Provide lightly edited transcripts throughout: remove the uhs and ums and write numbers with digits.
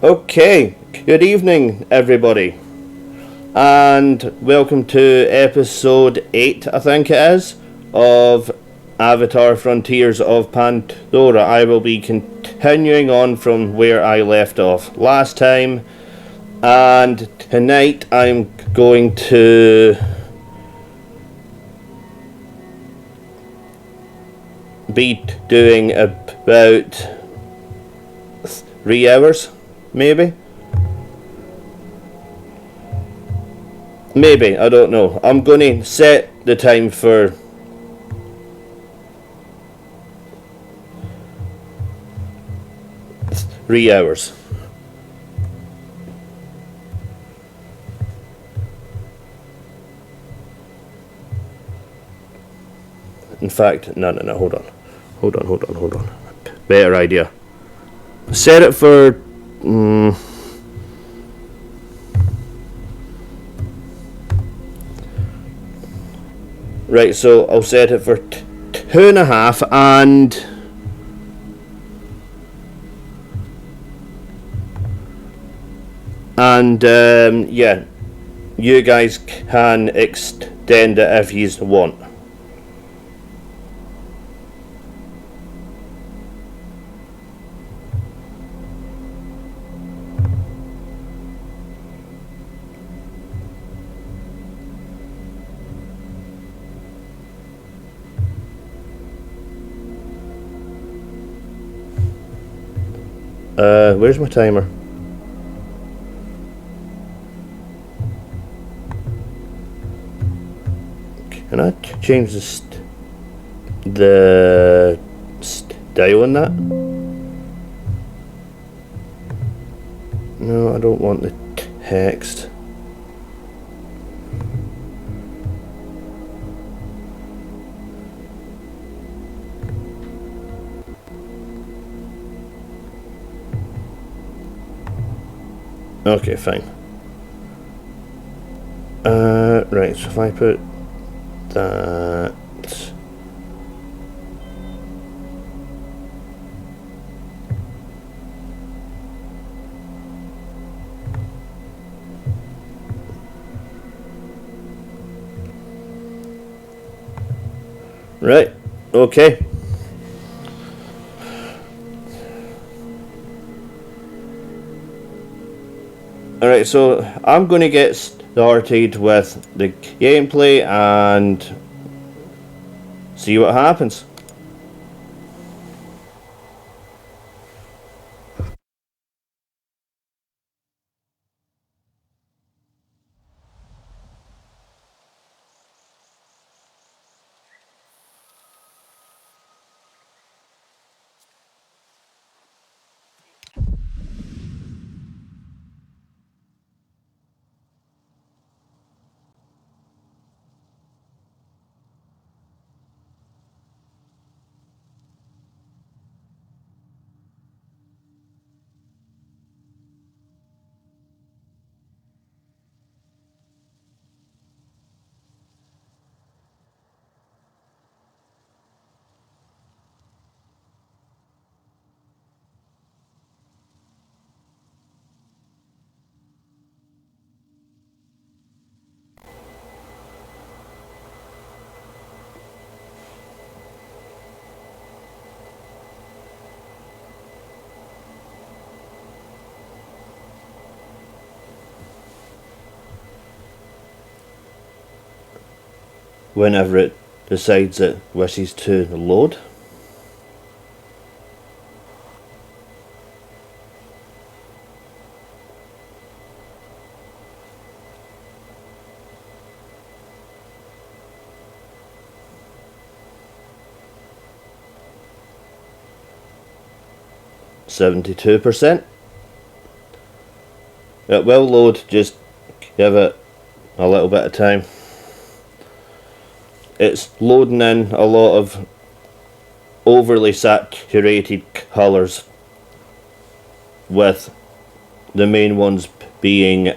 Okay, good evening everybody, and welcome to episode 8, I think it is, of Avatar Frontiers of Pandora. I will be continuing on from where I left off last time, and tonight I'm going to be doing about 3 hours, maybe, I don't know. I'm going to set the time for 3 hours. In fact, no, hold on. Better idea. Set it for right, so I'll set it for 2.5, and yeah, you guys can extend it if you want. Where's my timer? Can I change the style on that? No, I don't want the text. Okay, fine. Right, so if I put that... Right, okay. Alright, so I'm going to get started with the gameplay and see what happens. Whenever it decides it wishes to load. %. It will load, just give it a little bit of time. It's loading in a lot of overly saturated colours, with the main ones being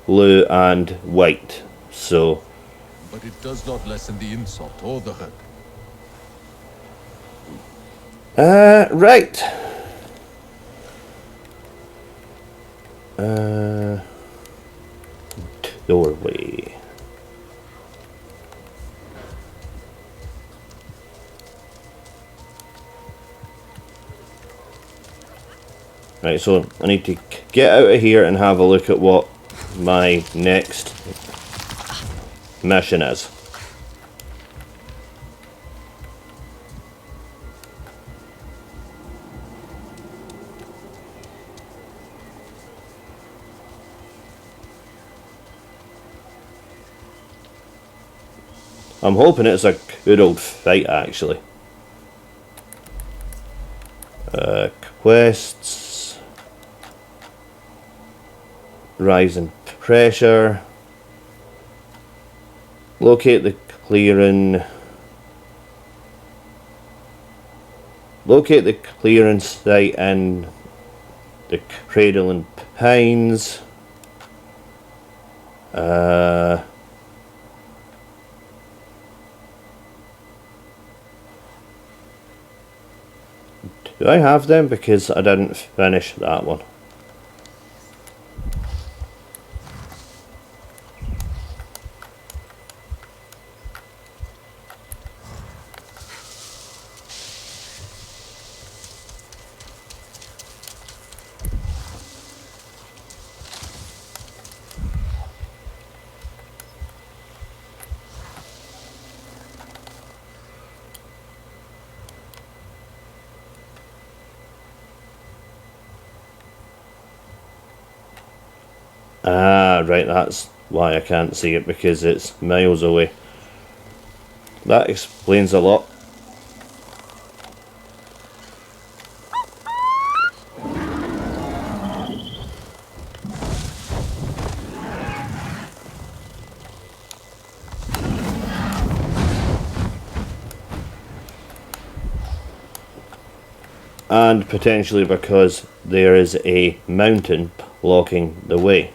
blue and white. So, but it does not lessen the insult or the hurt. right. Doorway. Right, so I need to get out of here and have a look at what my next mission is. I'm hoping it's a good old fight, actually. Quests. Rise in pressure. Locate the clearing. Locate the clearance site in the Cradle and Pines. Do I have them? Because I didn't finish that one. Ah, right, that's why I can't see it, because it's miles away. That explains a lot. And potentially because there is a mountain blocking the way.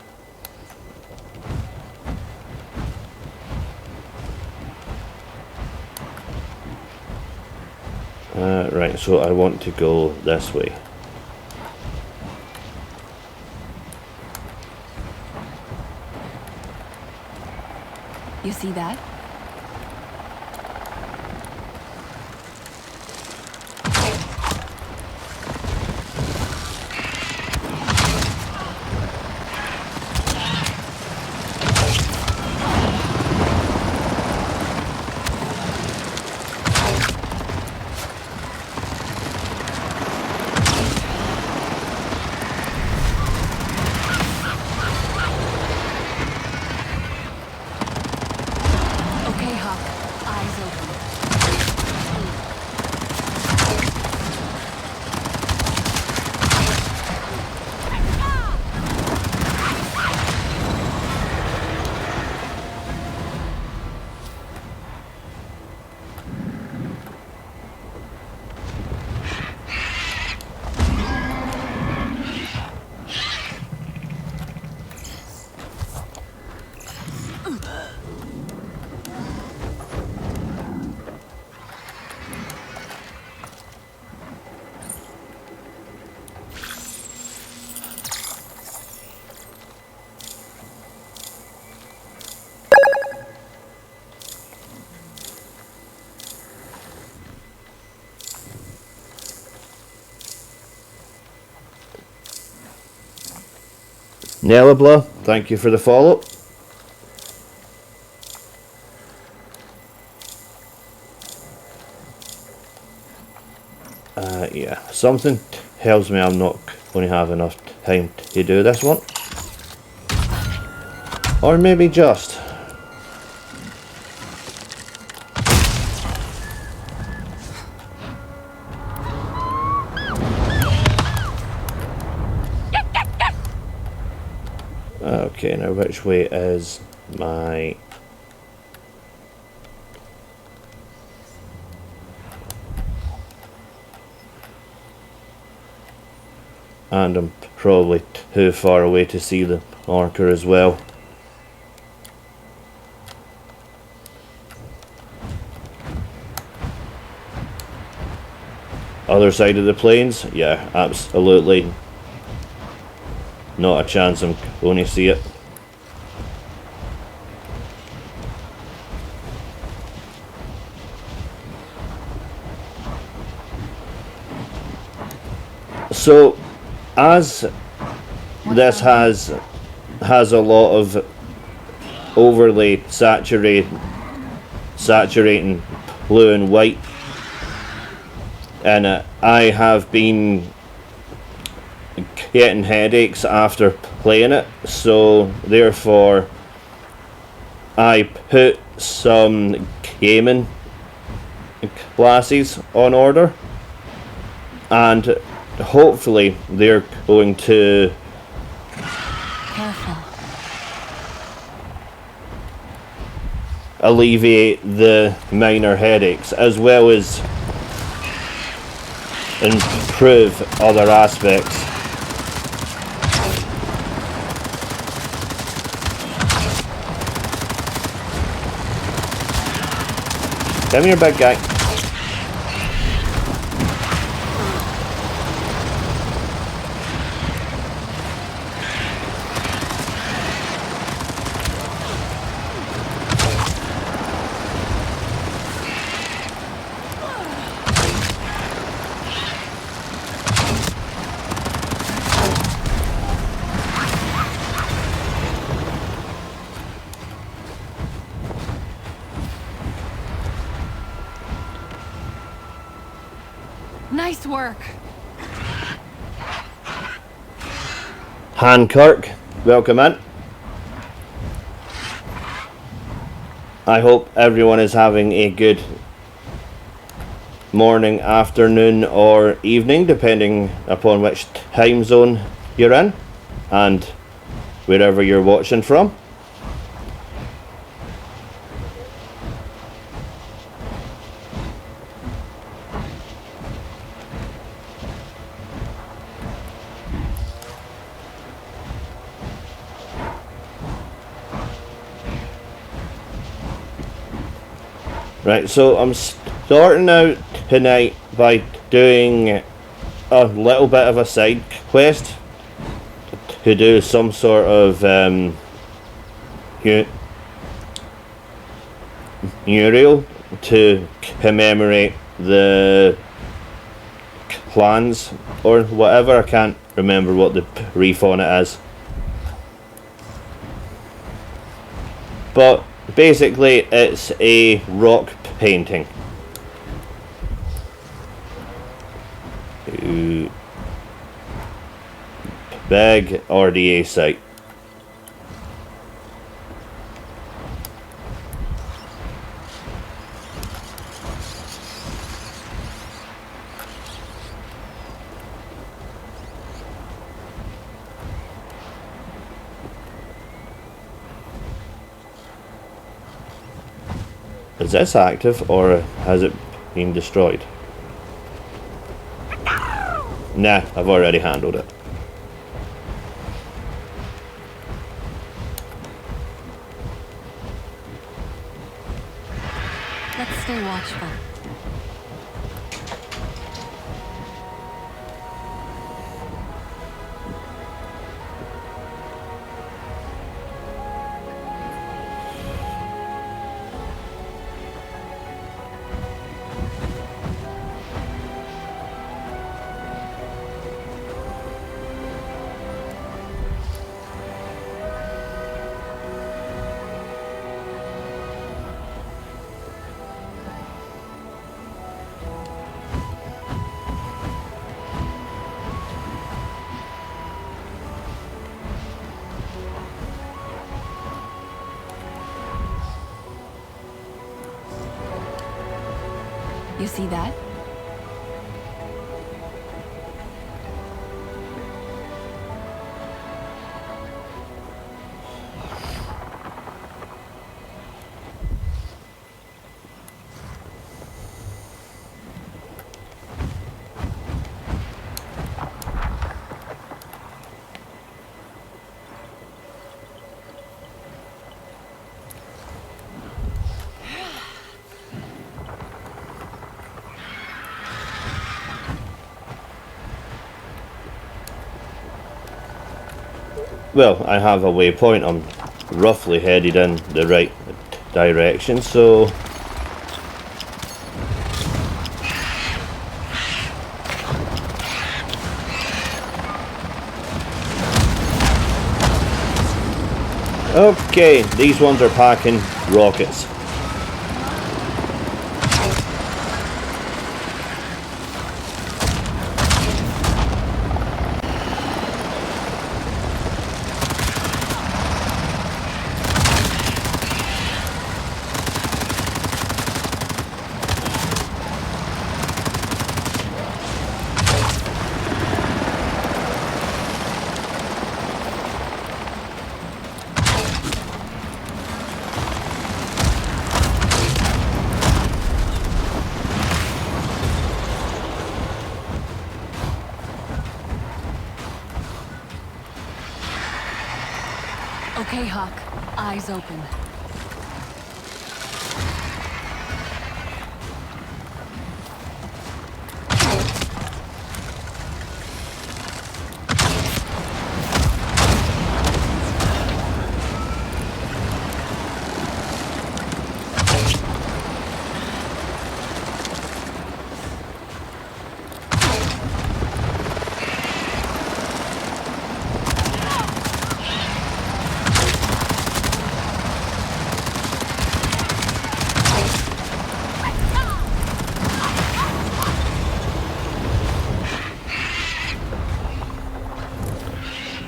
Right, so I want to go this way. You see that? Nelabla, thank you for the follow. Yeah, something tells me I'm not going to have enough time to do this one. Or maybe just. Okay, now which way is my... And I'm probably too far away to see the marker as well. Other side of the plains? Yeah, absolutely. not a chance I'm going to see it. So, as this has a lot of overly saturating blue and white in it, I have been getting headaches after playing it, so therefore I put some gaming glasses on order, and hopefully they're going to alleviate the minor headaches as well as improve other aspects. Come here, big guy. Nice work. Hancock, welcome in. I hope everyone is having a good morning, afternoon or evening, depending upon which time zone you're in and wherever you're watching from. Right, so I'm starting out tonight by doing a little bit of a side quest to do some sort of mural to commemorate the clans or whatever. I can't remember what the brief on it is, but basically it's a rock painting. Big RDA site. Is this active or has it been destroyed? Nah, I've already handled it. Let's stay watchful. You see that? well, I have a waypoint. I'm roughly headed in the right direction, so okay, these ones are packing rockets. Okay, Hawk. Eyes open.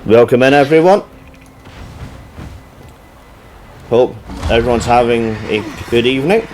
Welcome in, everyone. Hope everyone's having a good evening.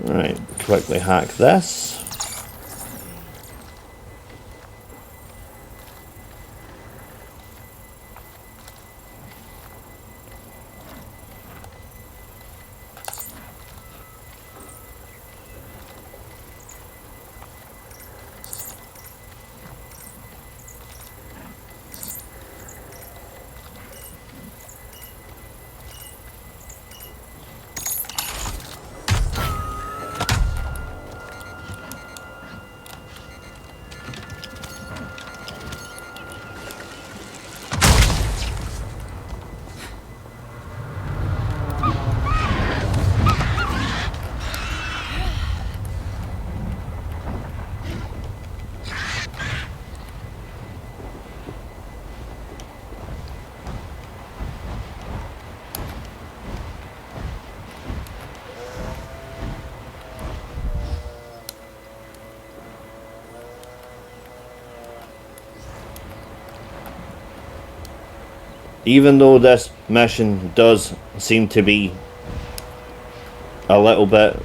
Right, quickly hack this. Even though this mission does seem to be a little bit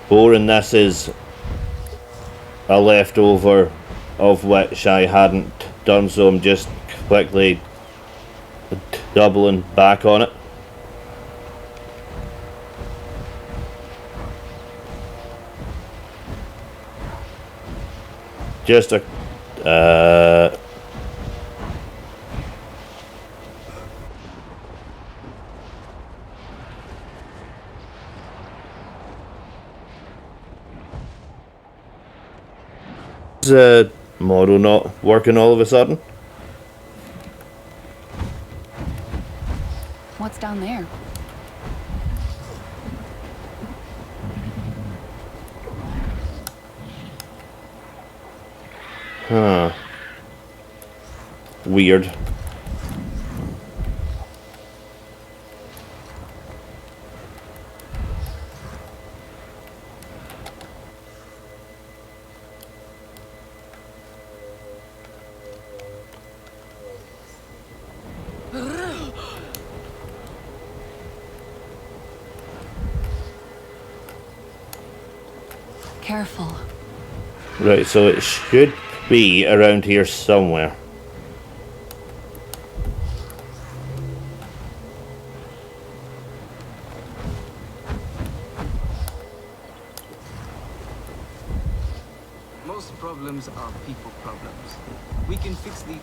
boring, this is a leftover of which I hadn't done, so I'm just quickly doubling back on it. Just a model not working all of a sudden. What's down there? Huh. Weird. Careful. Right, so it should be around here somewhere. Most problems are people problems. We can fix the...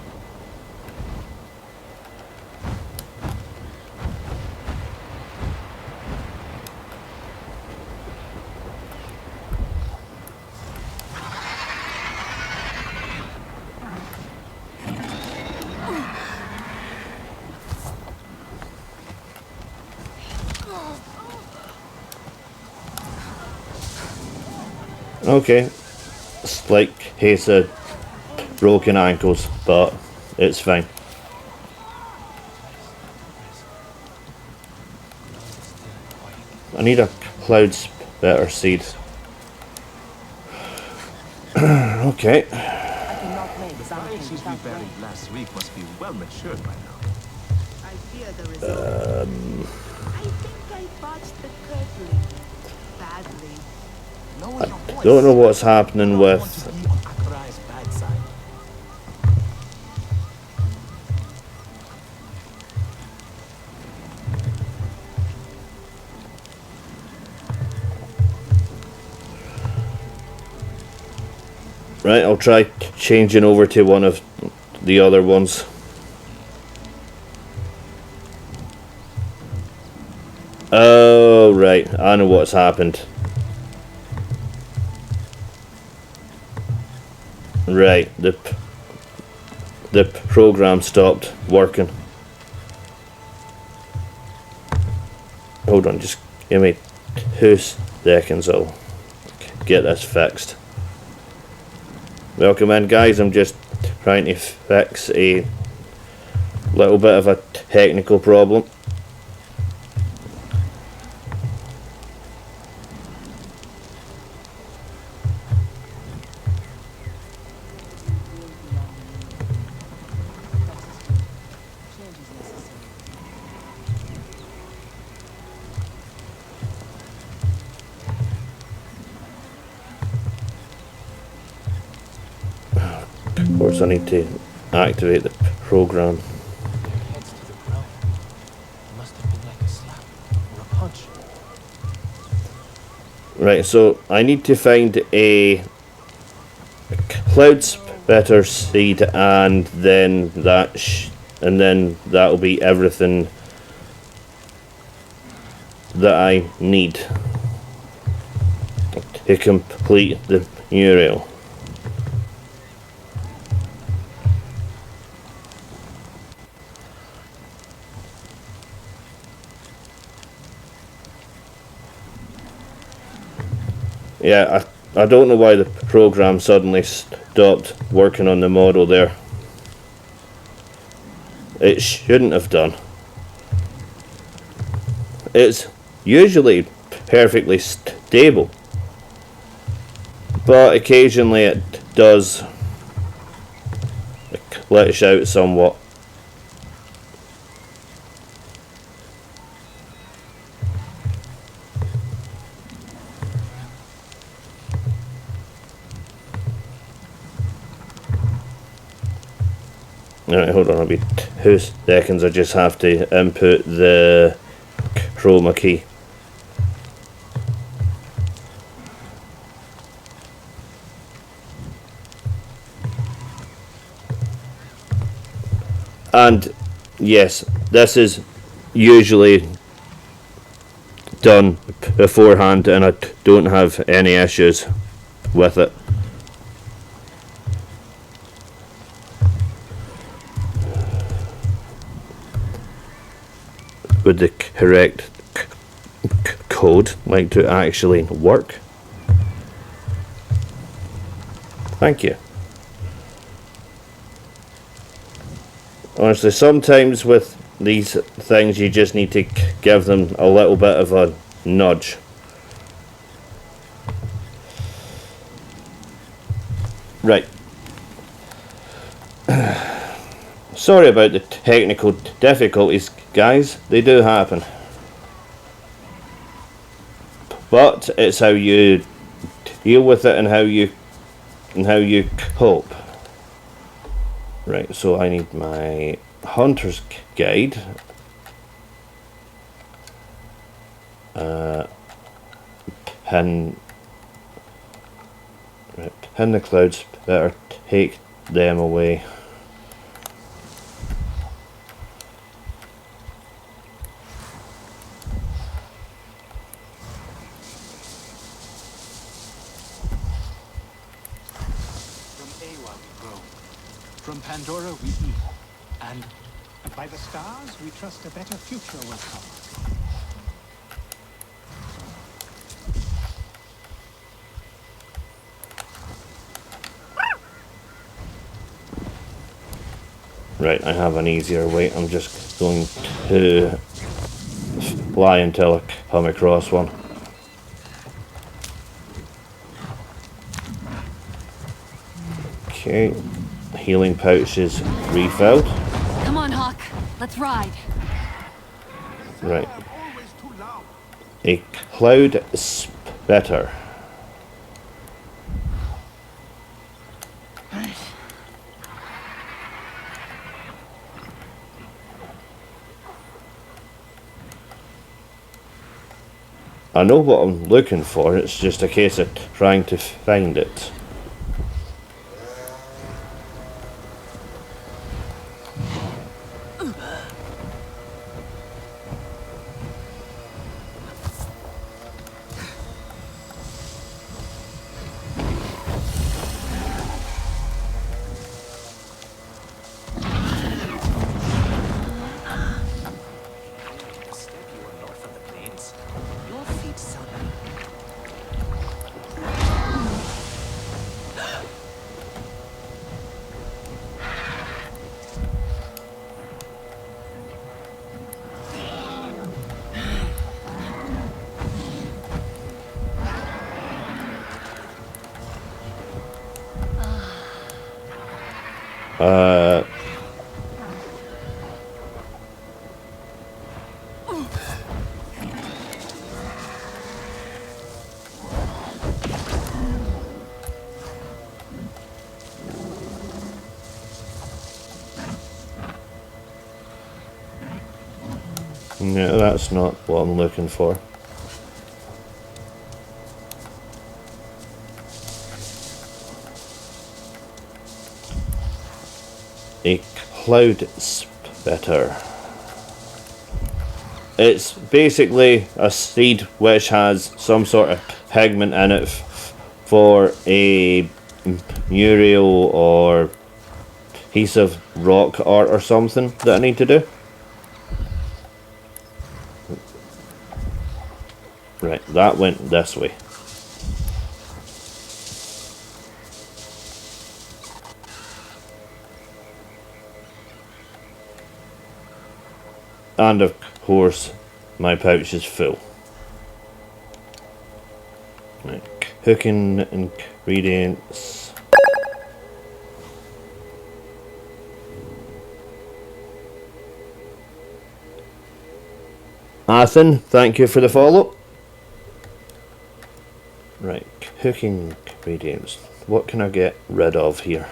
Okay. It's like he said, broken ankles, but it's fine. I need a cloud splitter seed. Okay. The branches we buried last week must be well matured by now. I fear the result. I think I botched the curdling badly. Don't know what's happening with... Akurai's bad side. Right, I'll try changing over to one of the other ones. Oh, right, I know what's happened. Right, the program stopped working. Hold on, just give me 2 seconds, I'll get this fixed. Welcome in, guys. I'm just trying to fix a little bit of a technical problem. Of course, I need to activate the program. Heads to the ground. It must have been like a slap or a punch. Right, so I need to find a cloud splitter seed, and then that'll be everything that I need to complete the mural. Yeah, I don't know why the program suddenly stopped working on the model there. It shouldn't have done. It's usually perfectly stable, but occasionally it does glitch out somewhat. Alright, hold on, I'll be 2 seconds. I just have to input the chroma key. And yes, this is usually done beforehand, and I don't have any issues with it. Would the correct code like to actually work? Thank you. Honestly, sometimes with these things you just need to give them a little bit of a nudge. Right. Sorry about the technical difficulties, guys. They do happen. But it's how you deal with it and how you cope. Right, so I need my hunter's guide. Pin the clouds. Better take them away. From Awa we grow. From Pandora we eat. And by the stars we trust a better future will come. Right, I have an easier way. I'm just going to fly until I come across one. Okay, healing pouch is refilled. Come on, Hawk. Let's ride. Right. A cloud spitter. I know what I'm looking for, it's just a case of trying to find it. Step you are north of the plains. Your feet sound. No, that's not what I'm looking for. A cloud spitter. It's basically a seed which has some sort of pigment in it for a mural or piece of rock art or something that I need to do. Right, that went this way. And of course, my pouch is full. Right, cooking ingredients. Athen, thank you for the follow. Right, cooking ingredients. What can I get rid of here?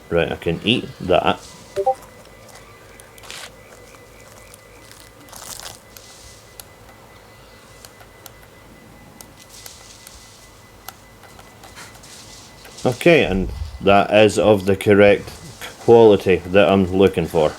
Right, I can eat that. Okay, and that is of the correct quality that I'm looking for.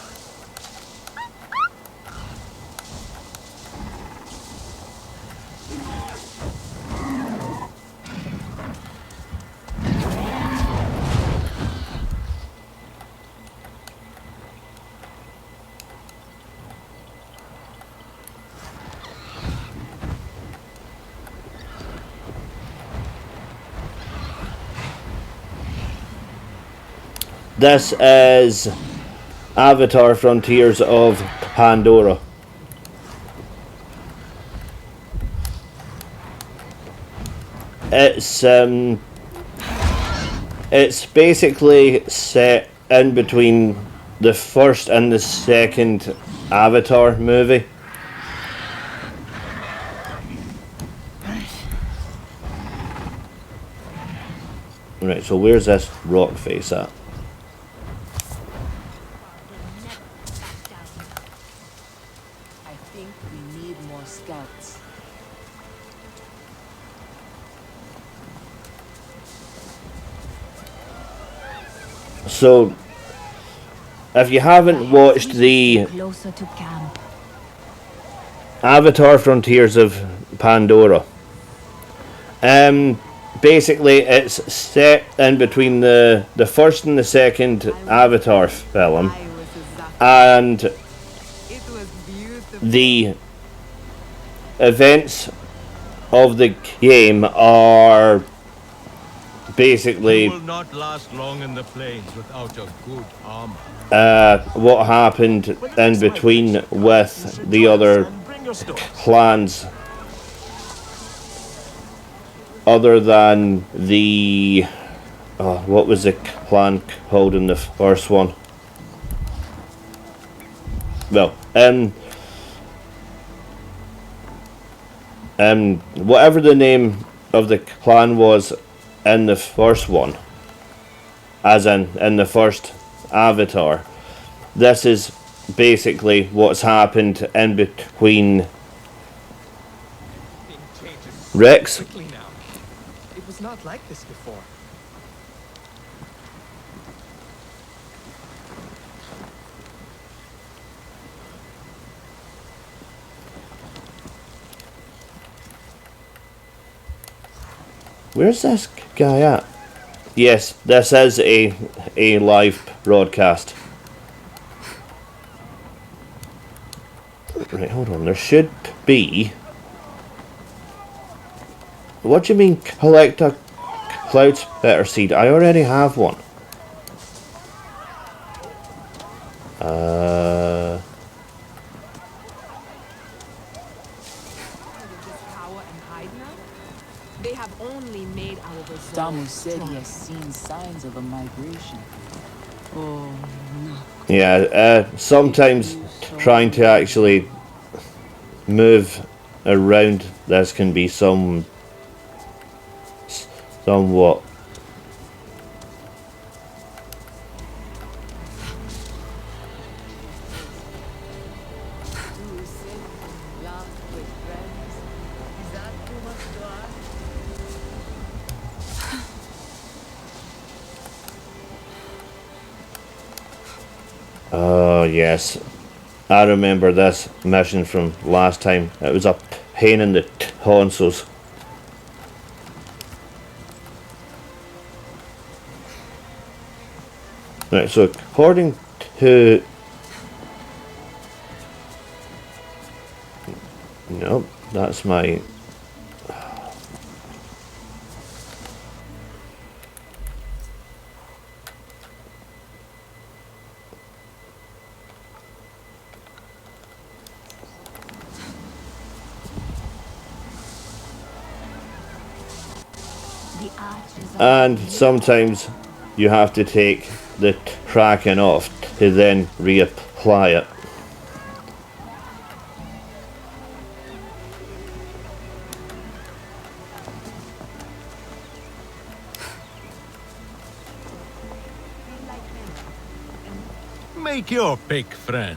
This is Avatar Frontiers of Pandora. It's basically set in between the first and the second Avatar movie. Right, so where's this rock face at? I think we need more scouts. So, if you haven't watched the Closer to camp. Avatar Frontiers of Pandora, basically it's set in between the first and the second Avatar film, I was a zap. and It was beautiful. the events of the game are basically You will not last long in the plains without a good armor. what happened in between with the other Bring your stores. clans, other than the what was the clan called in the first one? Well, whatever the name of the clan was in the first one, as in the first Avatar, this is basically what's happened in between. Thing changes Rex? quickly now. It was not like this before. Where's this guy at? Yes, this is a live broadcast. Right, hold on. There should be. What do you mean collect a cloud spitter seed? I already have one. Just cower and hide now? They have only made our resolve Damu said he stronger. has seen signs of a migration. Oh, no. Yeah, sometimes trying to actually move around this can be somewhat. To sit and laugh with friends. Is that too much to ask? Oh yes, I remember this mission from last time. It was a pain in the tonsils. Right, so according to... Nope, that's my... The arch is on. And sometimes you have to take the tracking off to then reapply it. Make your pick, friend.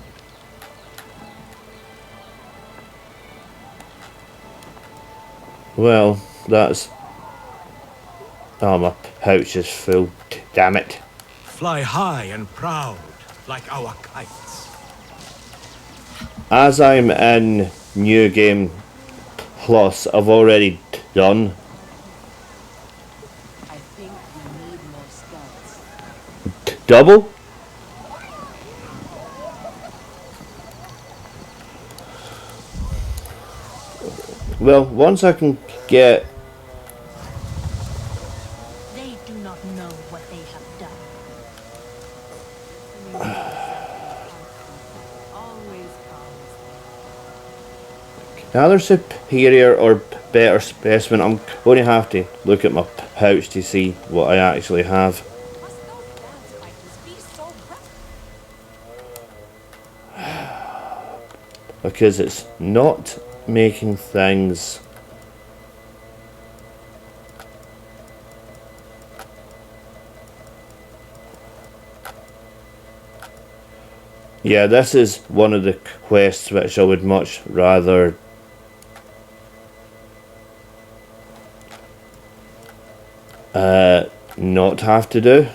Well, that's... Oh, my pouch is full. Damn it. Fly high and proud, like our kites. As I'm in New Game Plus, I've already done I think we need more scouts. double. Well, once I can get... They do not know what they have done. another superior or better specimen. I'm going to have to look at my pouch to see what I actually have. Must those dance fighters be so rough? Because it's not making things. Yeah, this is one of the quests which I would much rather not have to do.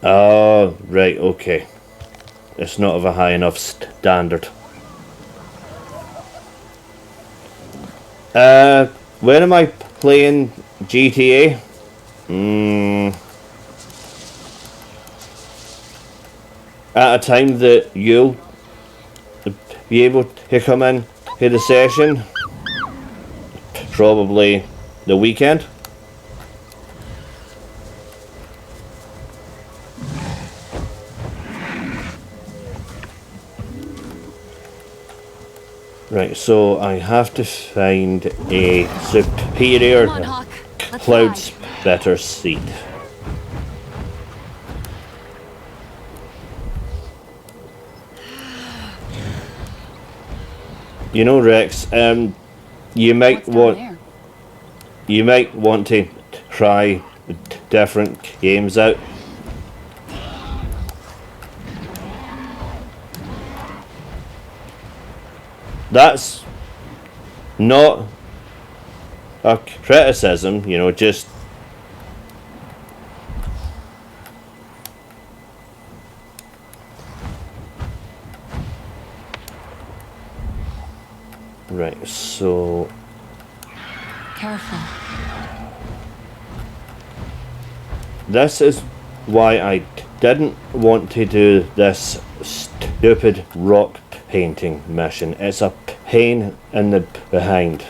Oh, right, okay. It's not of a high enough standard. When am I playing GTA? At a time that you'll be able to come in to the session, probably the weekend. Right, so I have to find a superior Come on, Hawk. Let's cloud ride. splitter seat. You know, Rex, you might What's down want there? you might want to try different games out. That's not a criticism, you know, just right, so Careful. this is why I didn't want to do this stupid rock painting mission. It's a pain in the behind.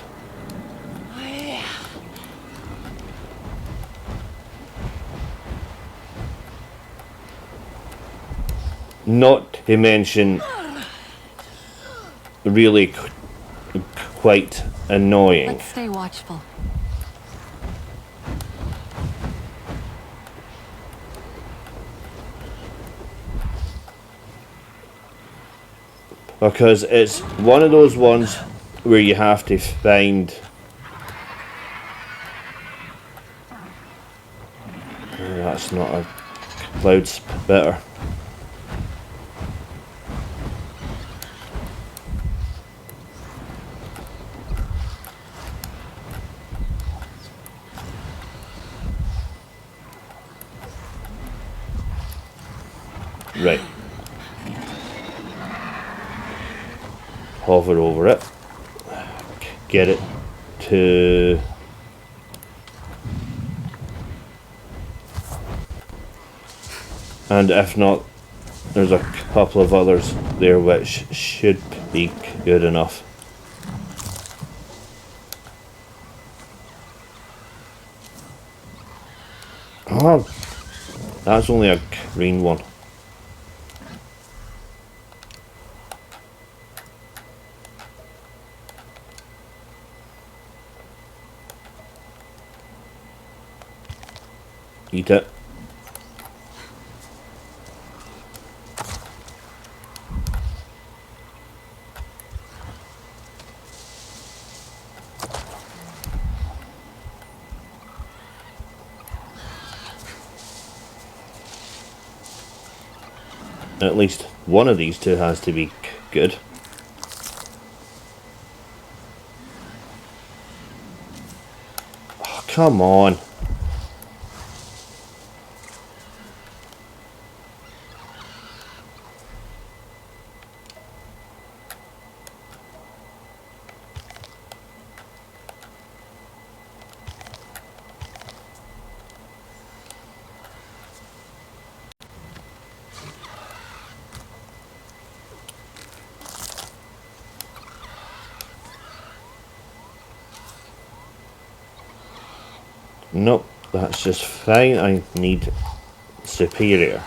Not to mention really quite annoying. Let's stay watchful. Because it's one of those ones where you have to find that's not a cloud spitter. Right. Hover over it. Get it to and if not, there's a couple of others there which should be good enough. Oh, that's only a green one. Eat it. At least one of these two has to be good. Oh, come on. Nope, that's just fine. I need superior.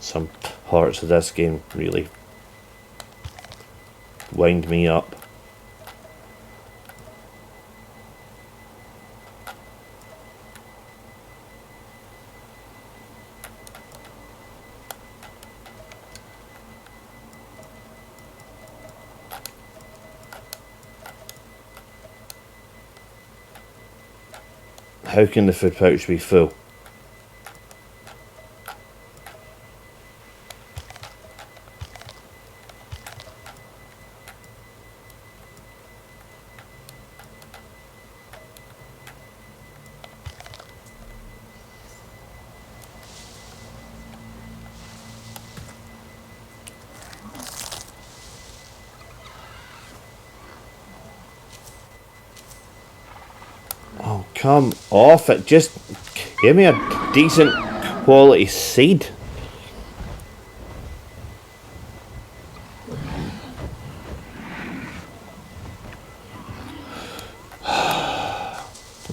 some parts of this game really wind me up. How can the food pouch be full? Oh, come off it. Just give me a decent quality seed.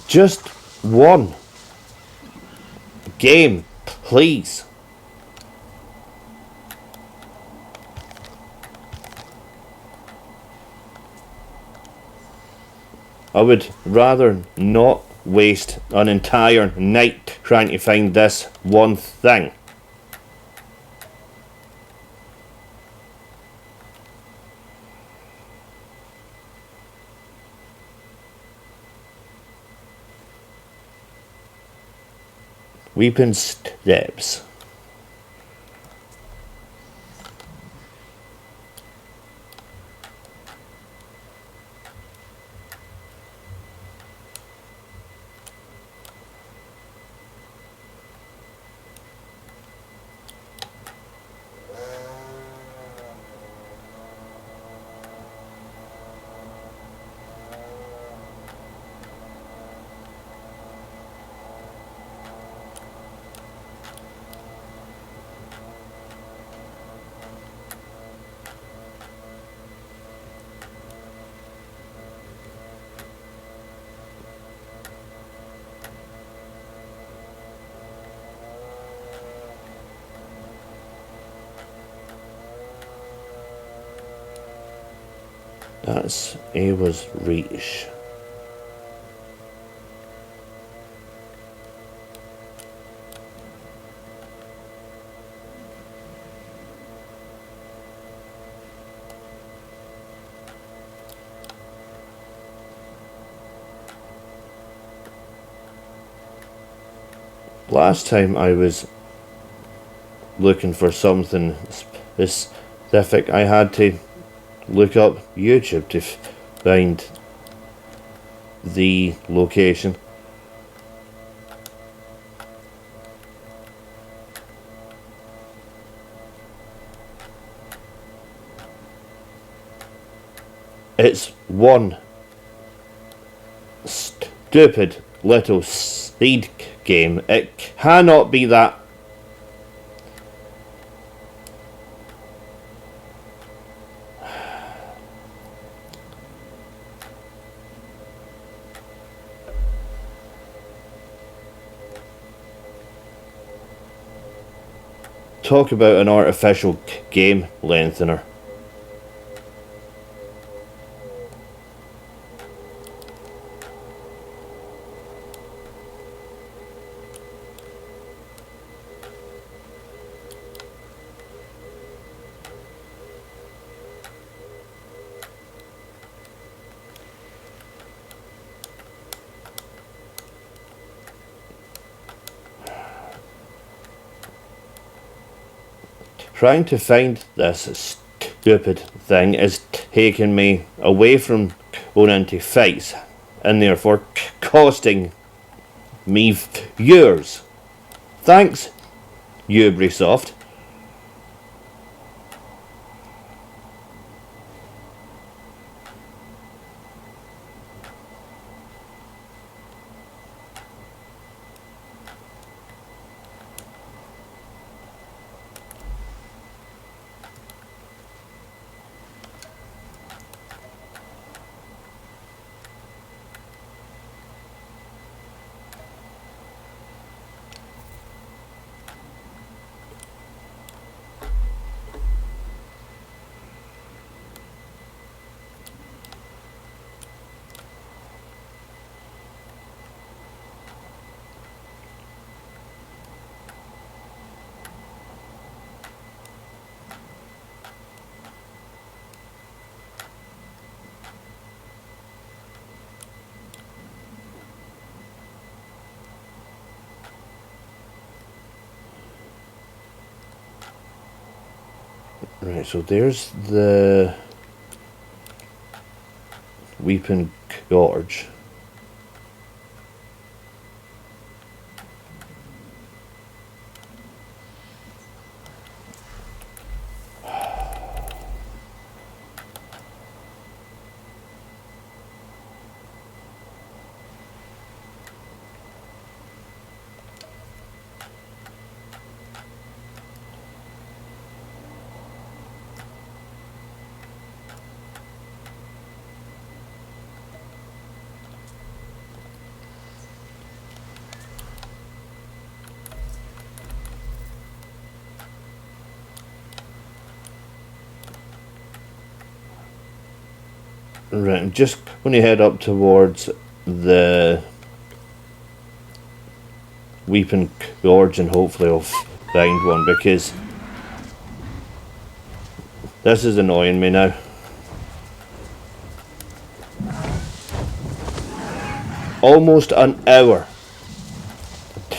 Just one game, please. I would rather not waste an entire night trying to find this one thing. Weeping steps. That's Ava's reach. Last time I was looking for something specific, I had to look up YouTube to find the location. It's one stupid little seed game. It cannot be that. Talk about an artificial game lengthener. Trying to find this stupid thing is taking me away from going into fights and therefore costing me years. Thanks, Ubisoft. Right, so there's the Weeping Gorge. Right, I'm just going to head up towards the Weeping Gorge and hopefully I'll find one, because this is annoying me now. Almost an hour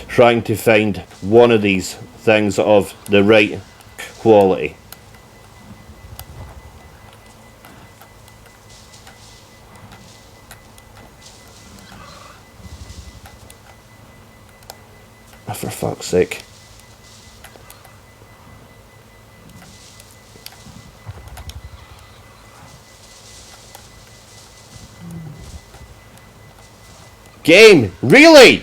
trying to find one of these things of the right quality. For fuck's sake. Game, really?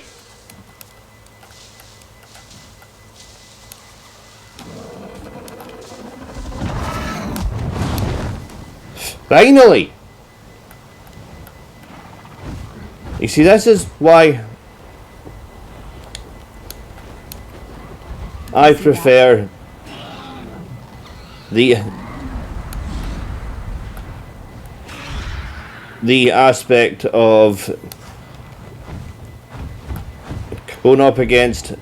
Finally. You see, this is why I prefer the aspect of going up against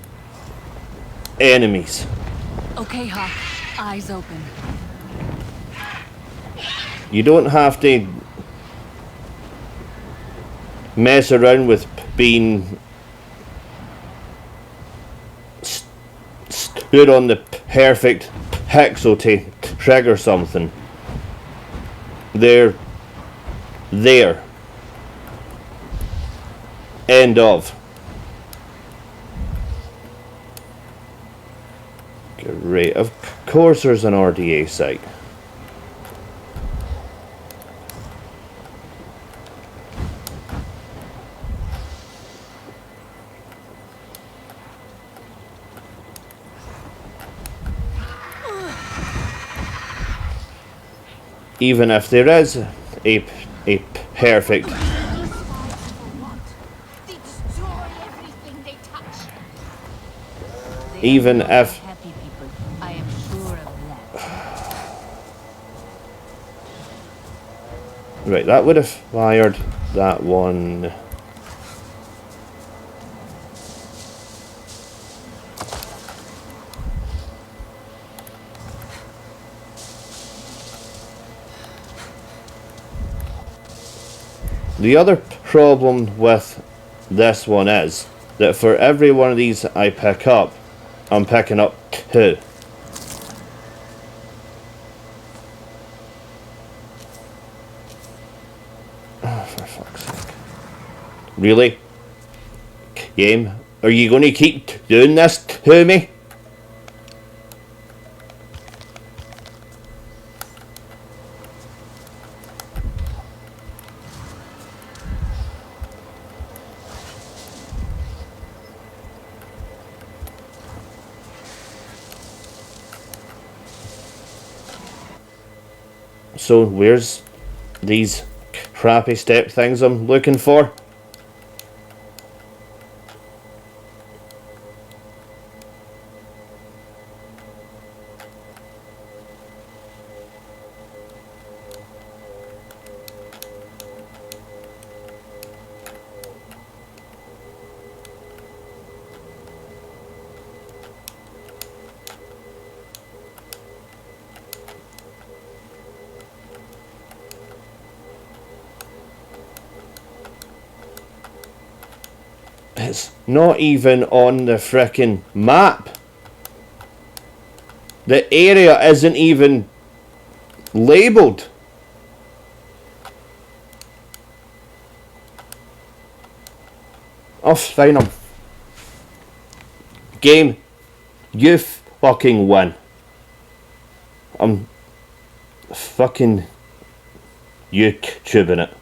enemies. Okay, Hawk. Eyes open. You don't have to mess around with being stood on the perfect pixel to trigger something. They're there. End of. Great. Of course there's an RDA site. Even if there is a perfect They destroy everything they touch. even if Happy people. I am sure of that. right, that would have fired that one. The other problem with this one is that for every one of these I pick up, I'm picking up two. Oh, for fuck's sake. Really? Game? Are you going to keep doing this to me? So where's these crappy step things I'm looking for? It's not even on the frickin' map. The area isn't even labeled. Oh, fine. Game, you fucking win. I'm fucking YouTubing it.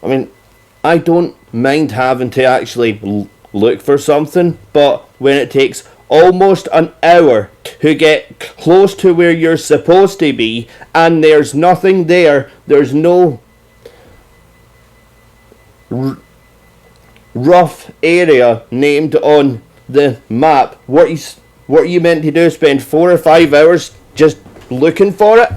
I mean, I don't mind having to actually look for something, but when it takes almost an hour to get close to where you're supposed to be and there's nothing there, there's no rough area named on the map, what are you meant to do? Spend 4 or 5 hours just looking for it?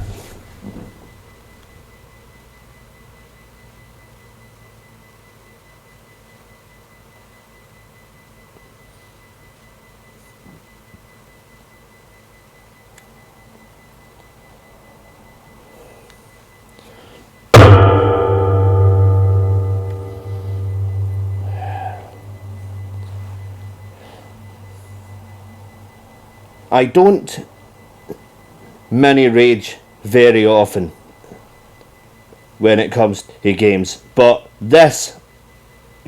I don't mini rage very often when it comes to games, but this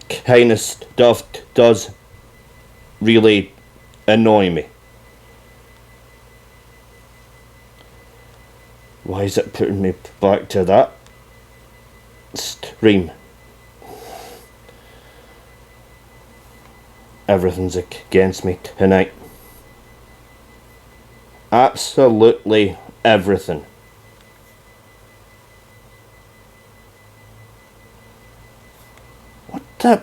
kind of stuff does really annoy me. Why is it putting me back to that stream? Everything's against me tonight. Absolutely everything. What the?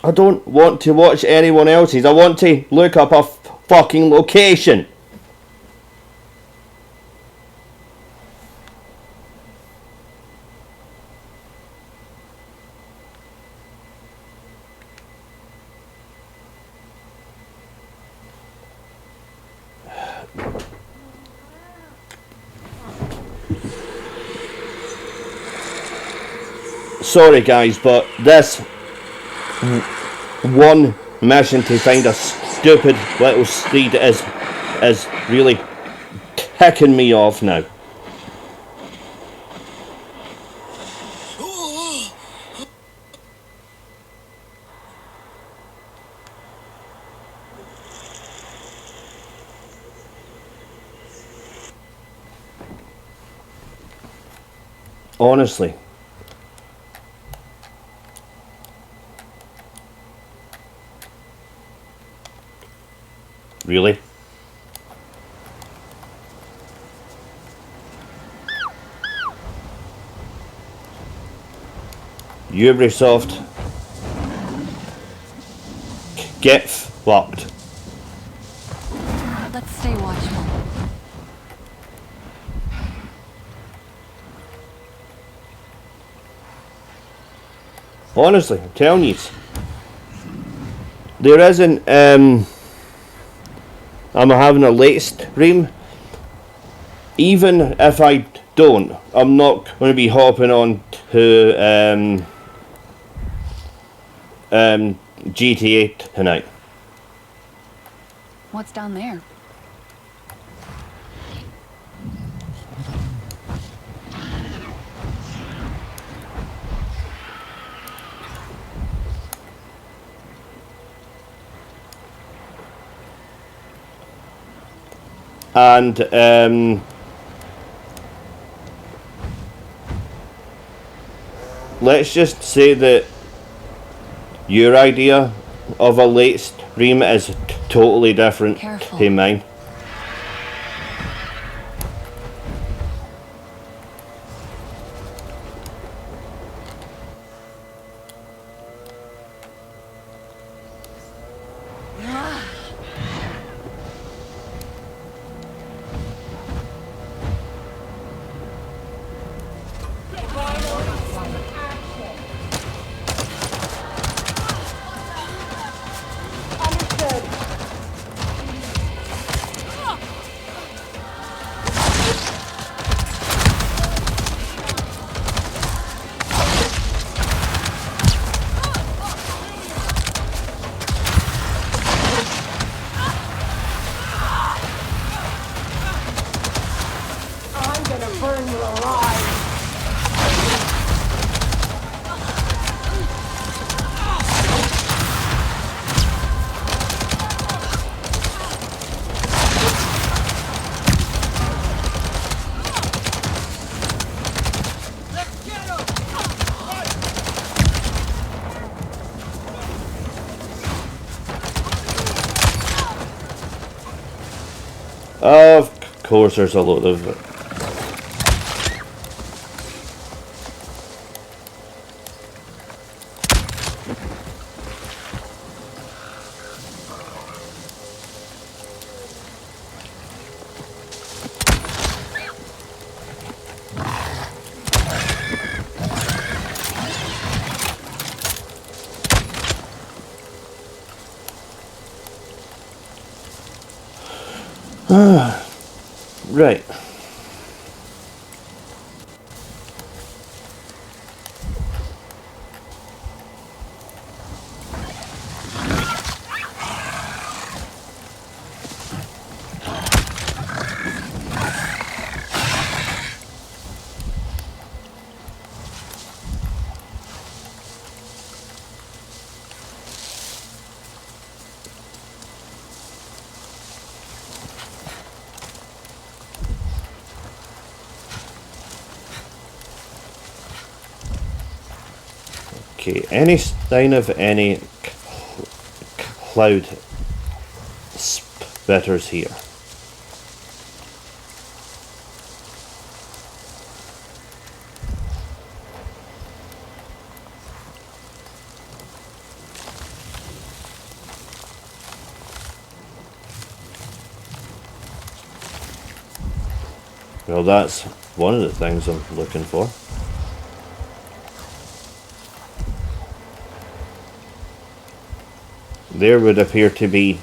I don't want to watch anyone else's. I want to look up a fucking location. Sorry guys, but this one mission to find a stupid little steed is really ticking me off now. Honestly. Really? Ubisoft, get fucked. Let's stay watchful. Honestly, I'm telling you, there isn't. I'm having a late stream. Even if I don't, I'm not going to be hopping on to GTA tonight. What's down there? And let's just say that your idea of a late stream is totally different Careful. to mine. Of course there's a lot of it. Right. Okay, any sign of any cloud spitters here? Well, that's one of the things I'm looking for. There would appear to be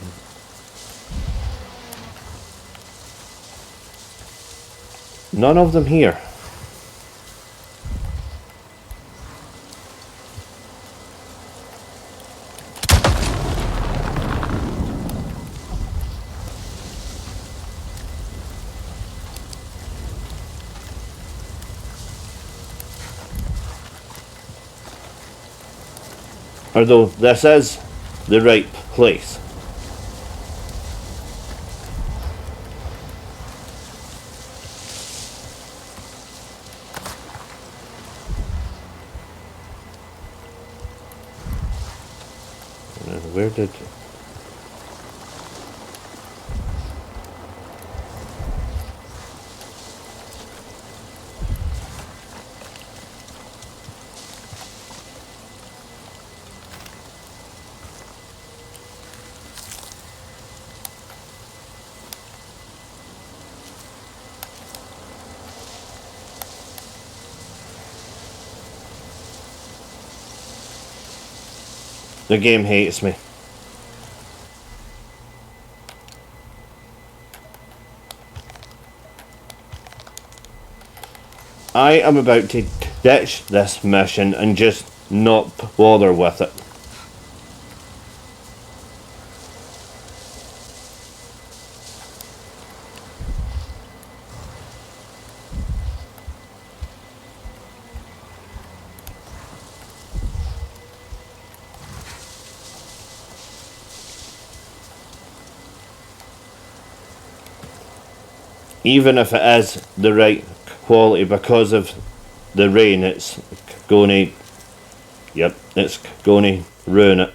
none of them here. Although this is the right place. Where did... The game hates me. I am about to ditch this mission and just not bother with it. Even if it is the right quality, because of the rain, it's going to... Yep, it's going to ruin it.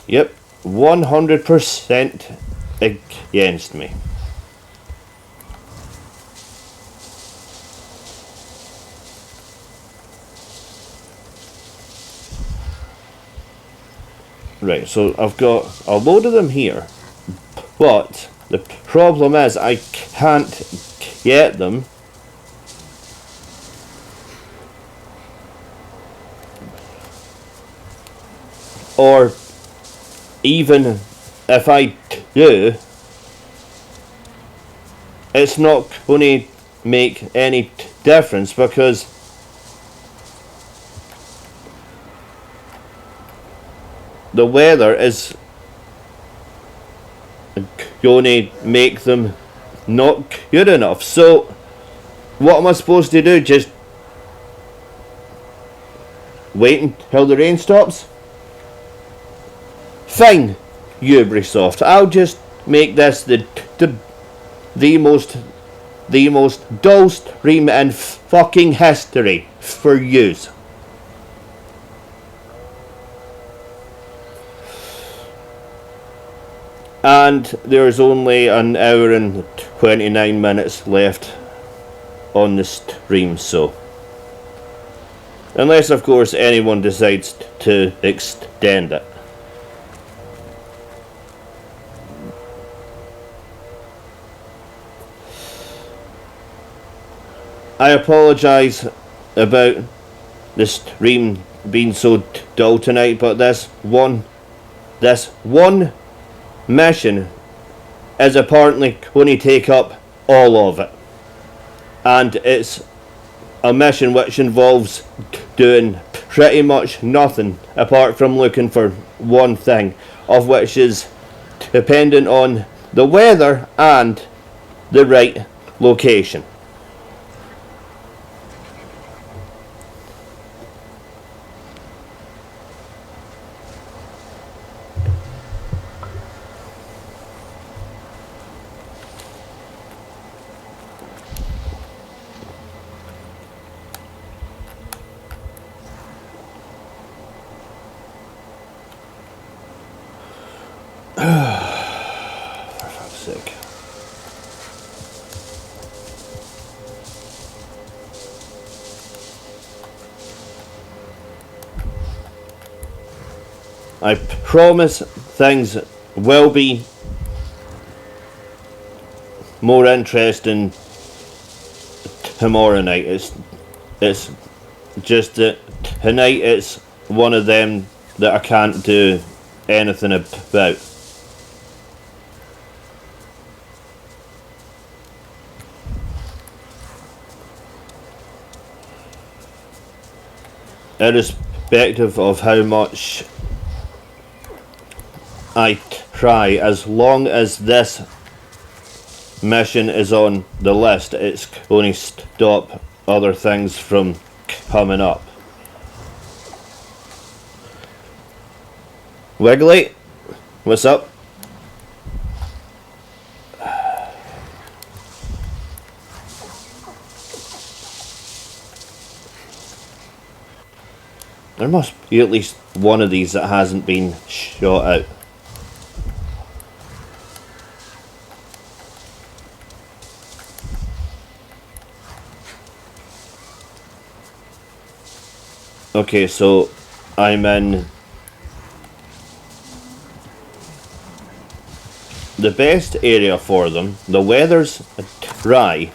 Yep, 100% against me. Right, so I've got a load of them here, but the problem is I can't get them or even if I do, it's not going to make any difference because the weather is going to make them not good enough. So what am I supposed to do? Just wait until the rain stops? Fine, Ubisoft. I'll just make this the most dull stream in fucking history for yous. And there's only an hour and 29 minutes left on the stream, so unless of course anyone decides to extend it. I apologise about the stream being so dull tonight, but this one mission is apparently going to take up all of it, and it's a mission which involves doing pretty much nothing apart from looking for one thing, of which is dependent on the weather and the right location. For fuck's sake. I promise things will be more interesting tomorrow night. It's just that tonight it's one of them that I can't do anything about. Irrespective of how much I try, as long as this mission is on the list, it's going to stop other things from coming up. Wiggly, what's up? There must be at least one of these that hasn't been shot out. Okay, so I'm in the best area for them. The weather's dry.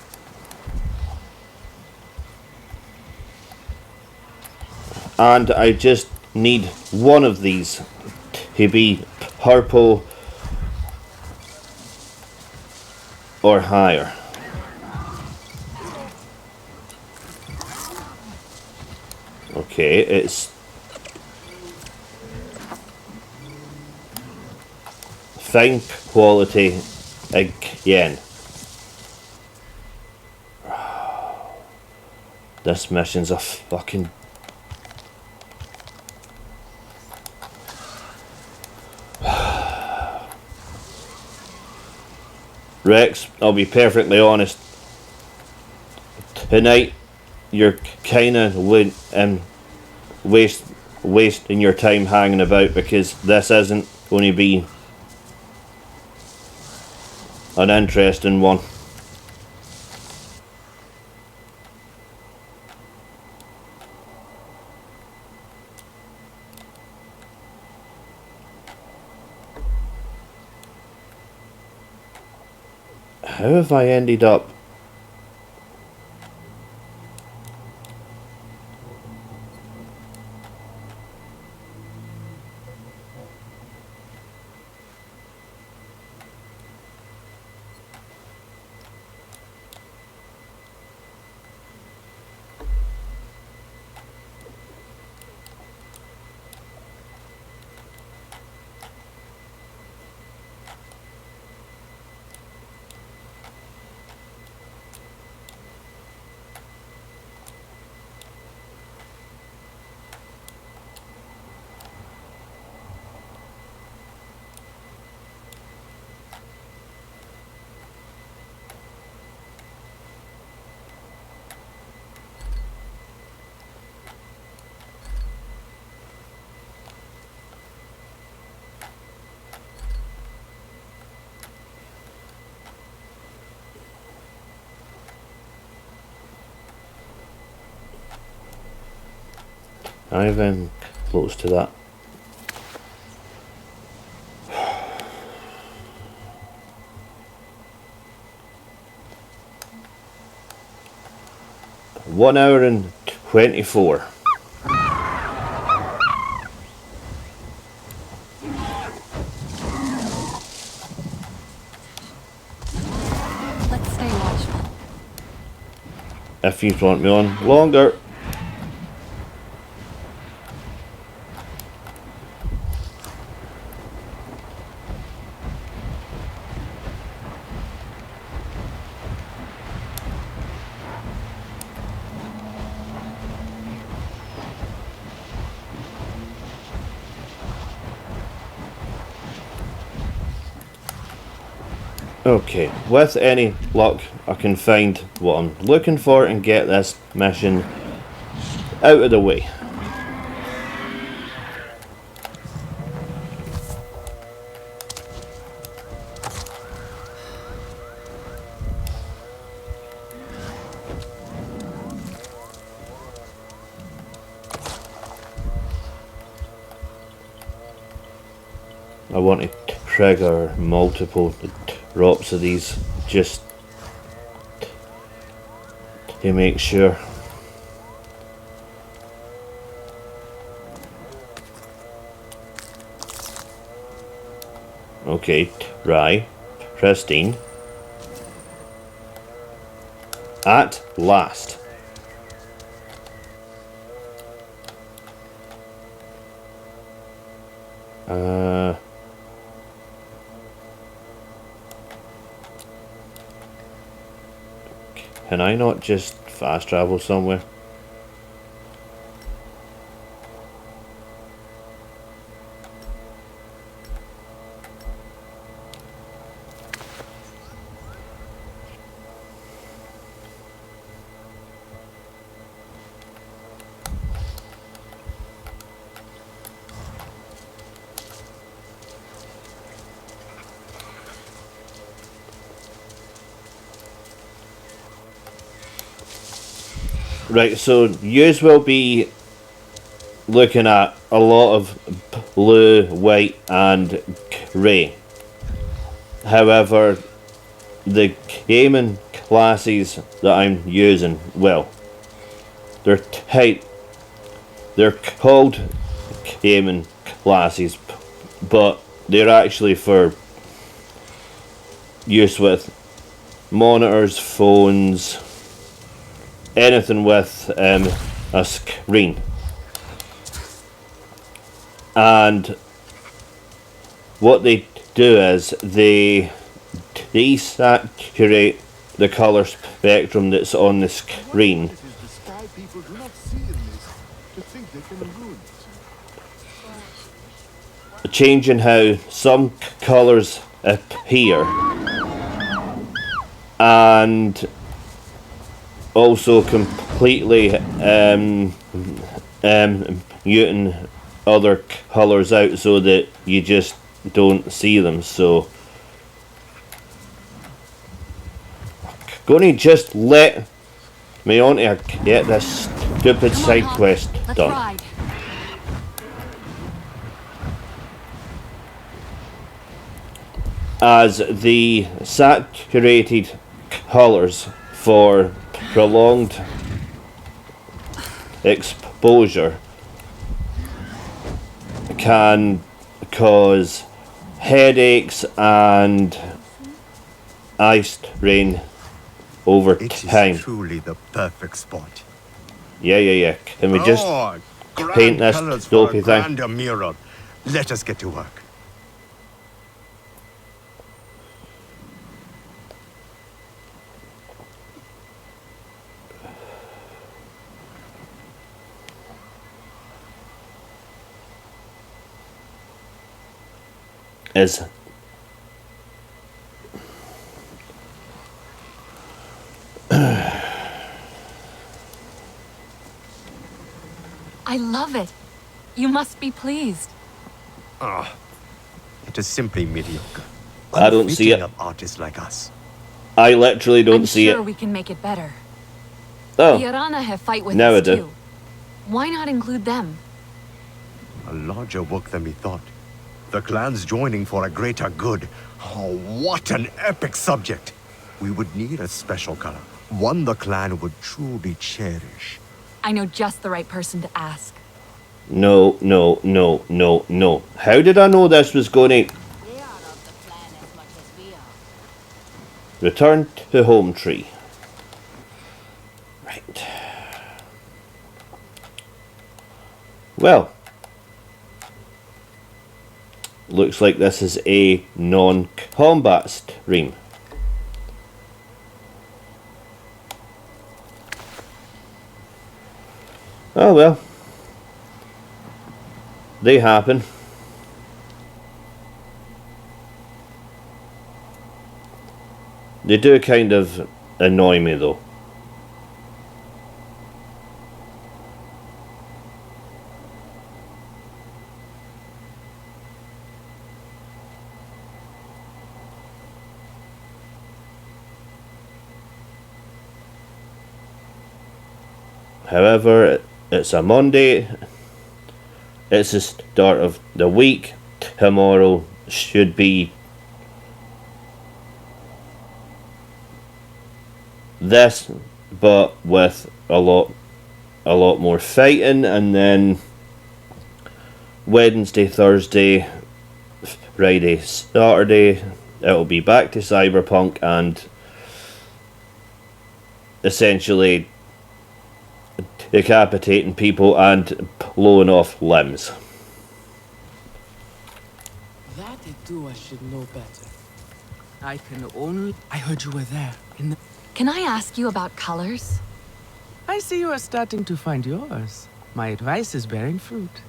And I just need one of these to be purple or higher. Okay, it's fine quality again. This mission's a fucking... Rex, I'll be perfectly honest. Tonight, you're kinda wasting your time hanging about, because this isn't going to be an interesting one. How have I ended up? I'm even close to that. One hour and 24. Let's stay watchful. If you want me on longer. Okay, with any luck, I can find what I'm looking for and get this mission out of the way. I want to trigger multiple drops of these just to make sure. Okay, right, pristine. At last. Can I not just fast travel somewhere? Right, so yous will be looking at a lot of blue, white and grey. However, the gaming classes that I'm using, well, they're called gaming classes, but they're actually for use with monitors, phones, anything with a screen. And what they do is they desaturate the colour spectrum that's on the screen. This is the sky people do not see in this, to think they can ruin it. Changing how some colours appear, and also completely muting other colours out so that you just don't see them. So gonna just let me on to get this stupid side quest done. Ride. As the saturated colours for prolonged exposure can cause headaches and eye strain over time. It is truly the perfect spot. Yeah. Can we just paint this dopey thing? Grander mirror. Let us get to work. Is I love it. You must be pleased. It is simply mediocre. I don't see it. Unfitting of artists like us. I literally don't I'm see sure it. we can make it better. Oh, The Arana have fight with now I us do. too. Why not include them? A larger work than we thought. The clans joining for a greater good. Oh, what an epic subject! We would need a special color. One the clan would truly cherish. I know just the right person to ask. No, no, no, no, no. How did I know this was going to... They are of the clan as much as we are. Return to home tree. Right. Well. Looks like this is a non-combat stream. Oh well. They happen. They do kind of annoy me though. However, it's a Monday. It's the start of the week. Tomorrow should be this, but with a lot more fighting, and then Wednesday, Thursday, Friday, Saturday, it'll be back to Cyberpunk and essentially decapitating people and blowing off limbs. That I do, I should know better. I can only... I heard you were there, in the... Can I ask you about colors? I see you are starting to find yours. My advice is bearing fruit.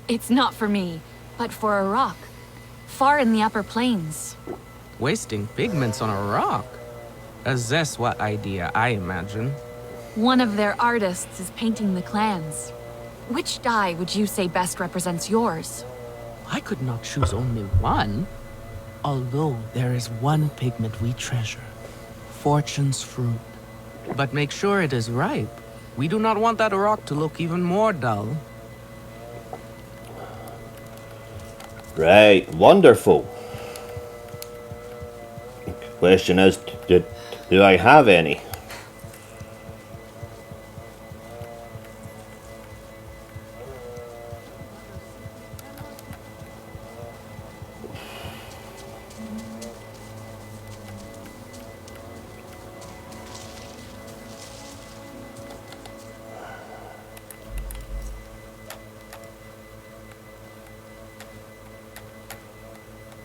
It's not for me, but for a rock. Far in the upper plains. Wasting pigments on a rock? A Zeswa idea, I imagine. One of their artists is painting the clans. Which dye would you say best represents yours? I could not choose only one. Although there is one pigment we treasure. Fortune's fruit. But make sure it is ripe. We do not want that rock to look even more dull. Right, wonderful. Question is, do I have any?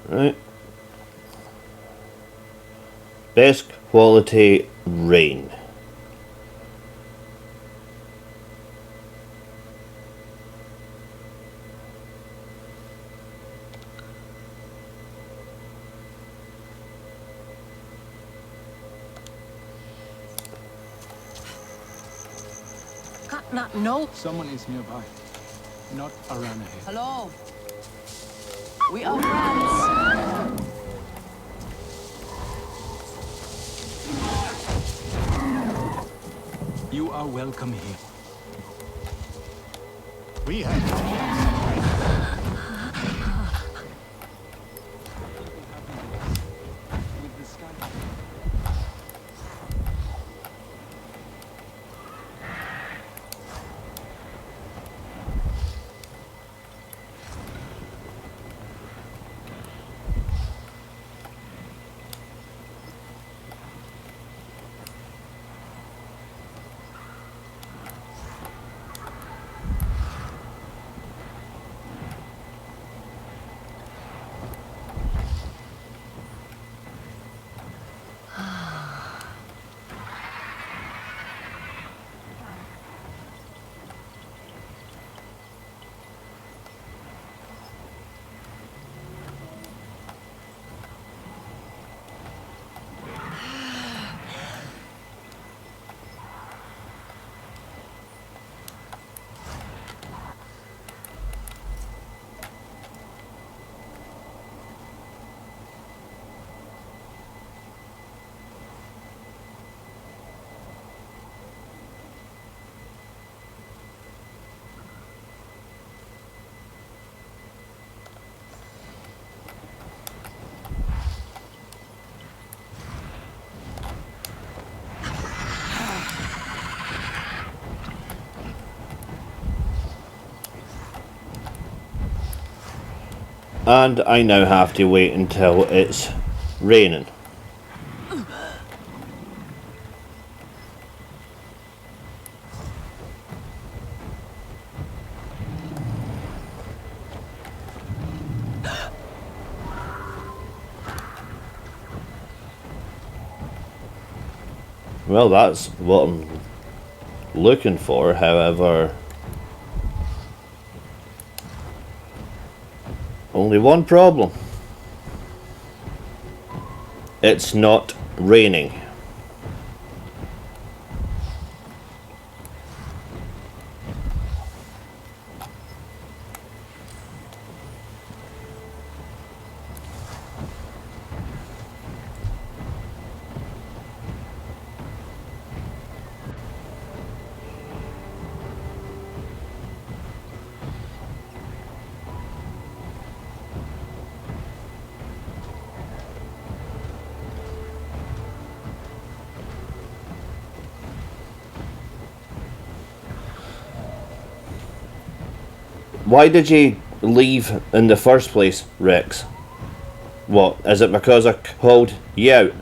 Right. Best quality rain. No. Someone is nearby. Not around ahead. Hello. We are friends. You are welcome here. We have With the sky. And I now have to wait until it's raining. Well, that's what I'm looking for, however, only one problem. It's not raining. Why did you leave in the first place, Rex? What, is it because I called you out?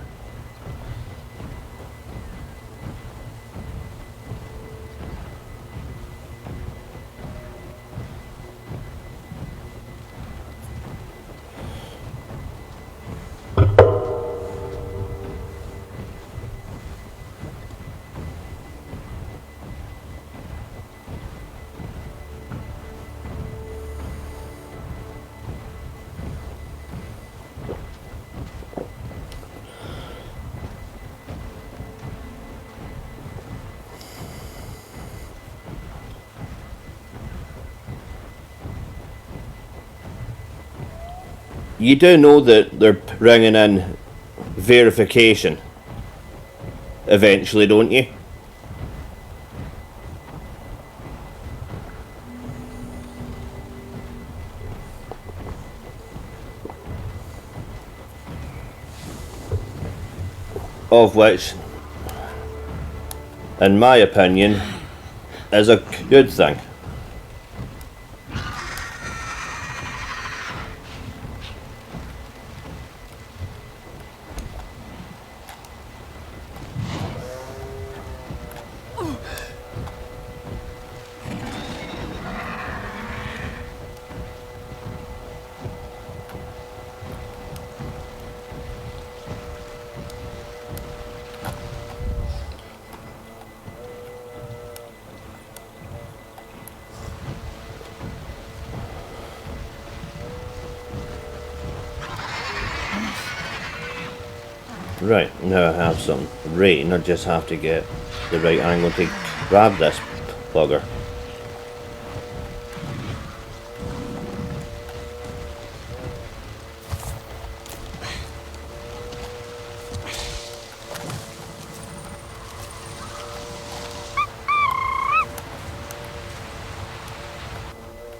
You do know that they're bringing in verification eventually, don't you? Of which, in my opinion, is a good thing. Right, now I have some rain, I just have to get the right angle to grab this bugger.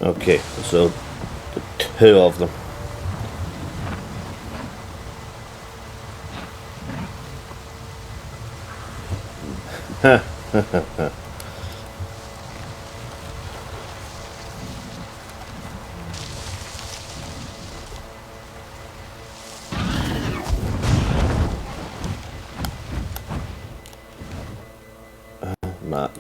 Okay, so the two of them. Map.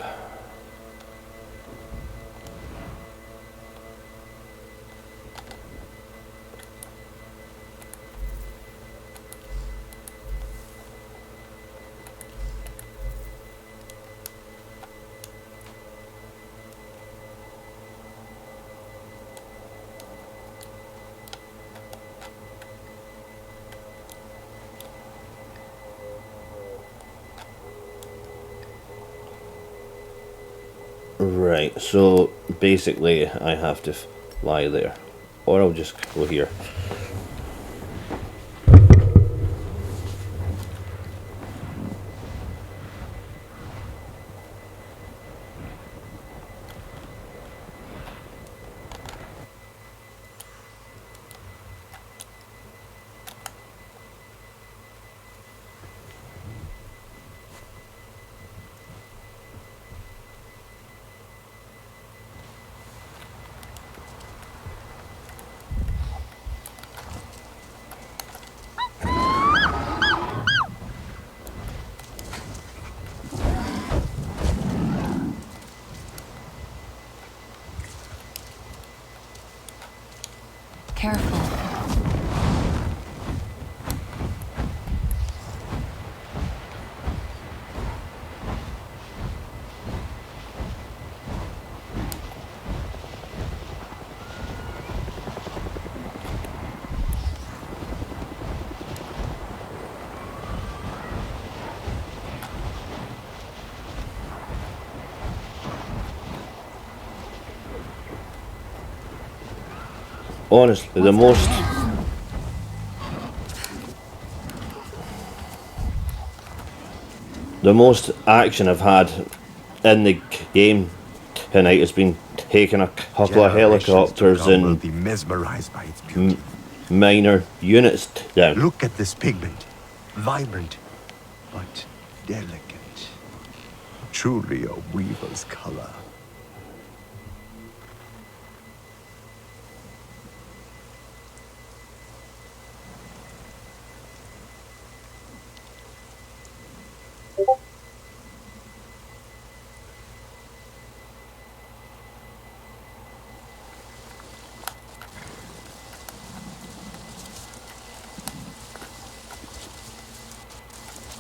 Right, so basically I have to fly there, or I'll just go here. careful. Honestly, the most action I've had in the game tonight has been taking a couple of Generations to helicopters come will and be mesmerized by its beauty. minor units down. Look at this pigment. Vibrant, but delicate. Truly a weaver's color.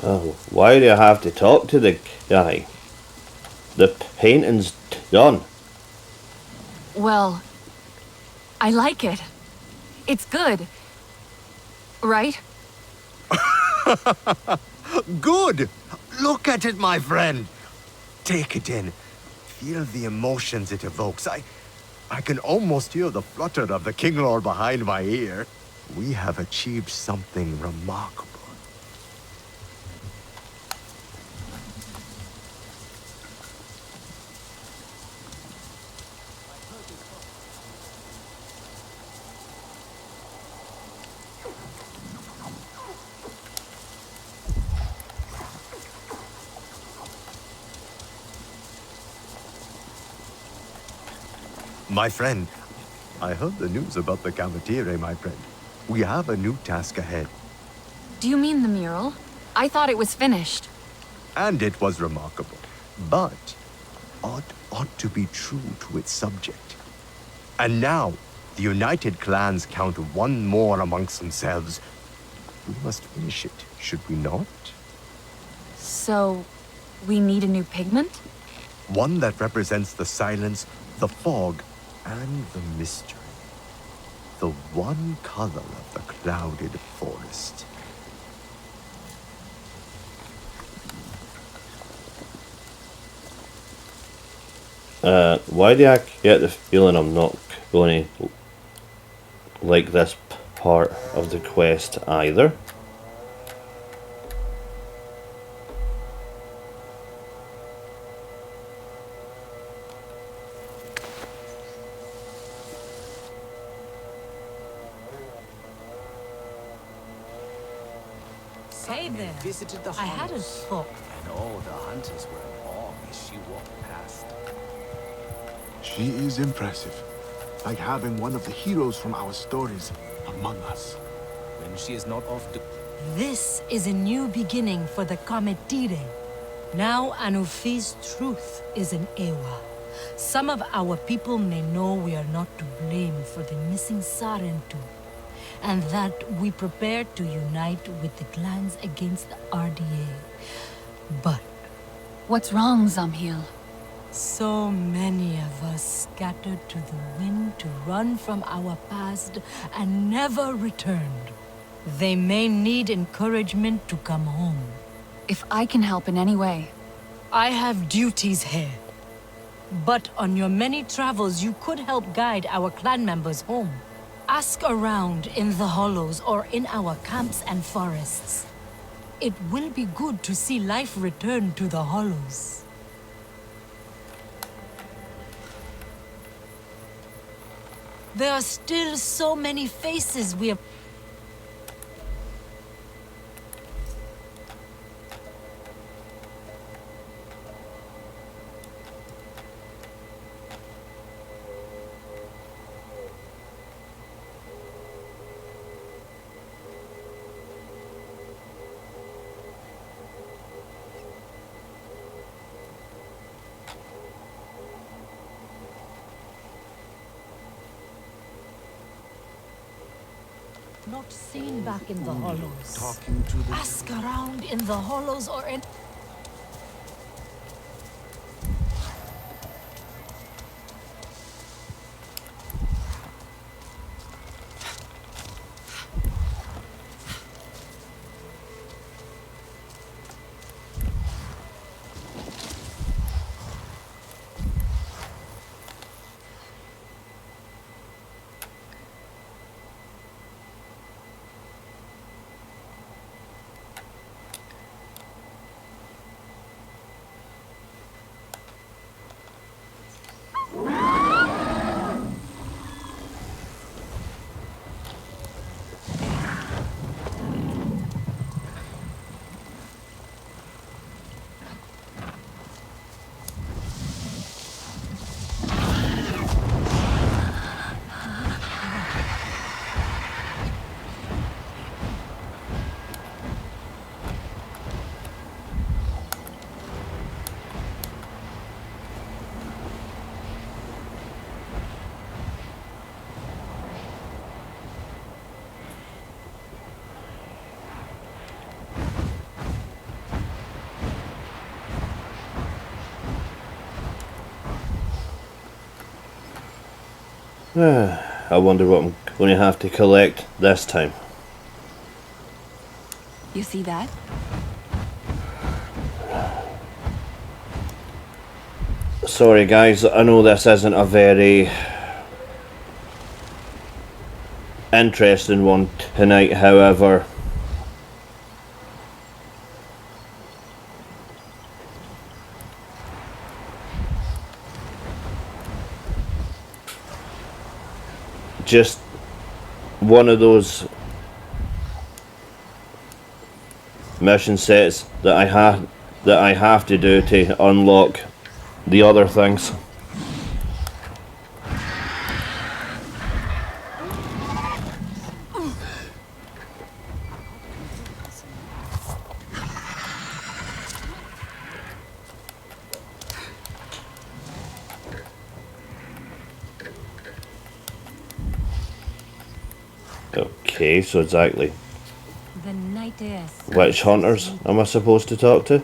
Oh, why do I have to talk to the guy? The painting's done. Well, I like it. It's good. Right? Good! Look at it, my friend. Take it in. Feel the emotions it evokes. I can almost hear the flutter of the King Lord behind my ear. We have achieved something remarkable. My friend, I heard the news about the cafeteria, my friend. We have a new task ahead. Do you mean the mural? I thought it was finished. And it was remarkable. But art ought to be true to its subject. And now, the united clans count one more amongst themselves. We must finish it, should we not? So, we need a new pigment? One that represents the silence, the fog, and the mystery. The one color of the clouded forest. Why do I get the feeling I'm not going to like this part of the quest either? Hey there. Visited the I had a hollows, thought. and all the hunters were in awe as she walked past. She is impressive. Like having one of the heroes from our stories among us. When she is not off to... This is a new beginning for the Cometire. Now Anufi's truth is in Ewa. Some of our people may know we are not to blame for the missing Sarentu, and that we prepare to unite with the clans against the RDA. But What's wrong, Zamhil? so many of us scattered to the wind to run from our past and never returned. They may need encouragement to come home. If I can help in any way. I have duties here. But on your many travels, you could help guide our clan members home. Ask around in the hollows or in our camps and forests. It will be good to see life return to the hollows. There are still so many faces we have... not seen back in the hollows. Talking to the... Ask around in the hollows or in... I wonder what I'm going to have to collect this time. You see that? Sorry guys, I know this isn't a very interesting one tonight, however, just one of those mission sets that I have to do to unlock the other things. Okay, so exactly The night air. which hunters am I supposed to talk to?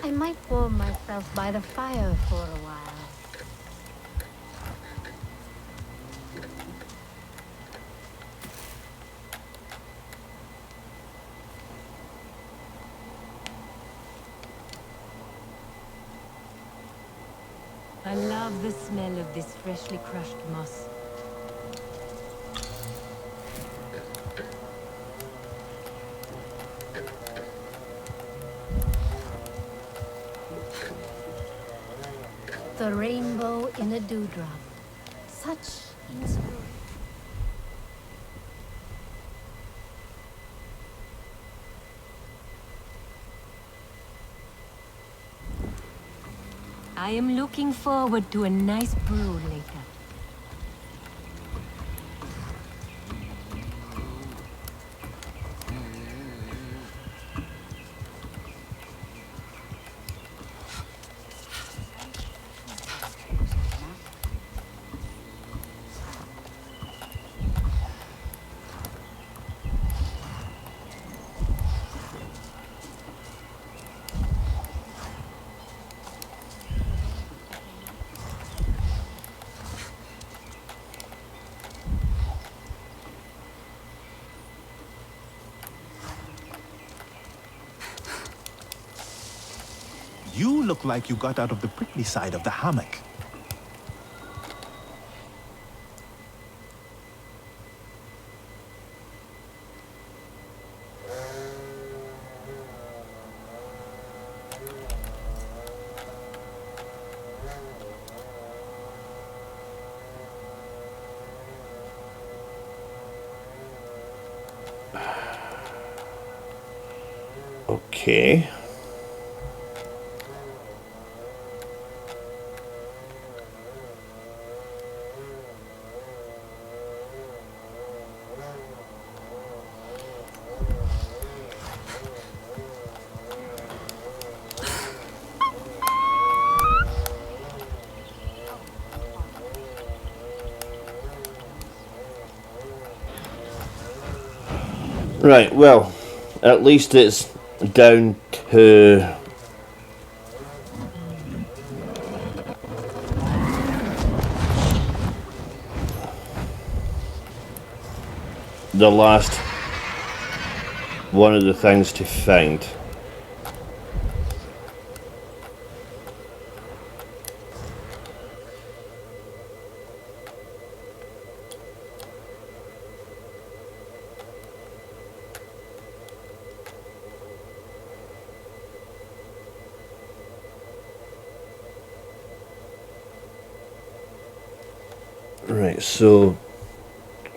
I might warm myself by the fire for a while. I love the smell of this freshly crushed moss. The rainbow in a dewdrop. Such inspiration. I am looking forward to a nice brew later. You look like you got out of the prickly side of the hammock. Okay. Right, well, at least it's down to the last one of the things to find. Right, so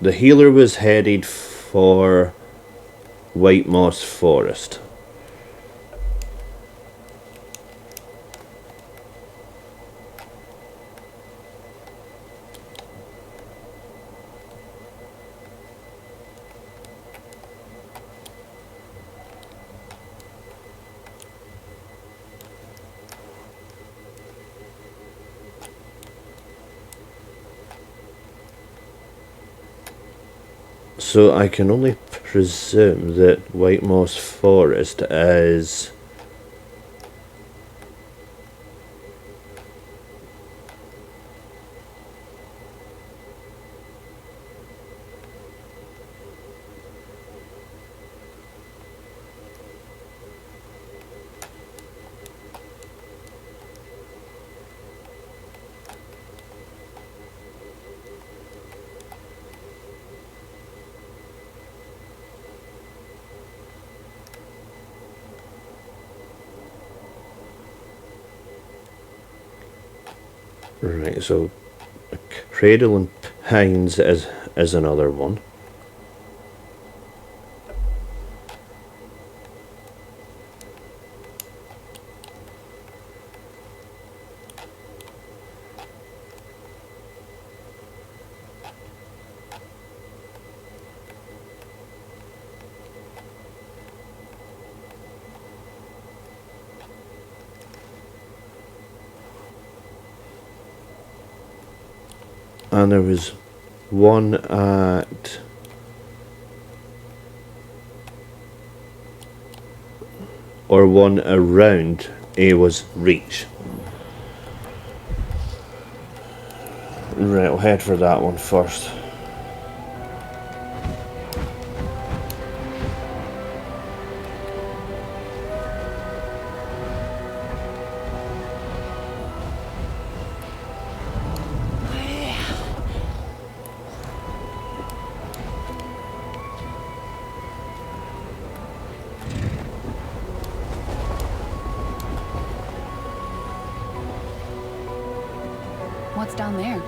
the healer was headed for White Moss Forest. So I can only presume that White Moss Forest is right, so Cradle and Pines is another one. And there was one at or one around Awa's Reach. Right, I'll head for that one first. What's down there?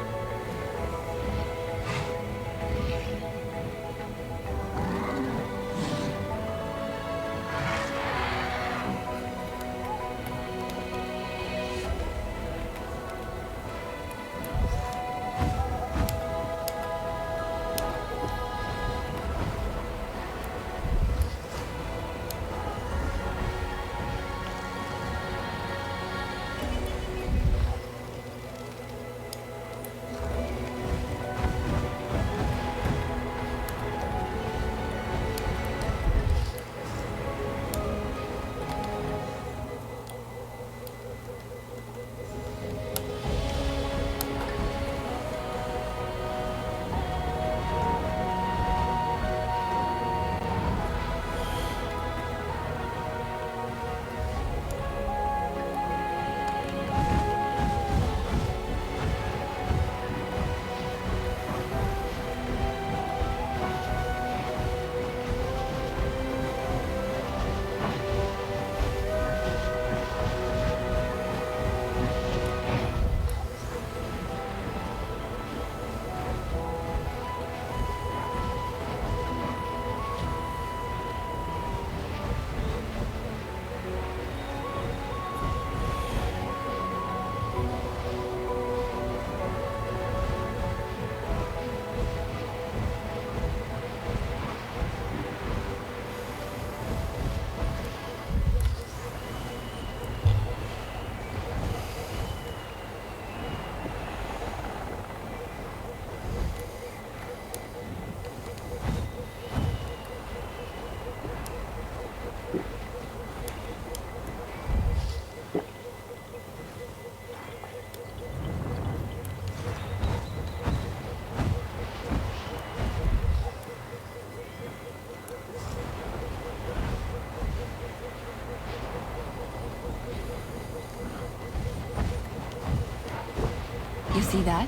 See that?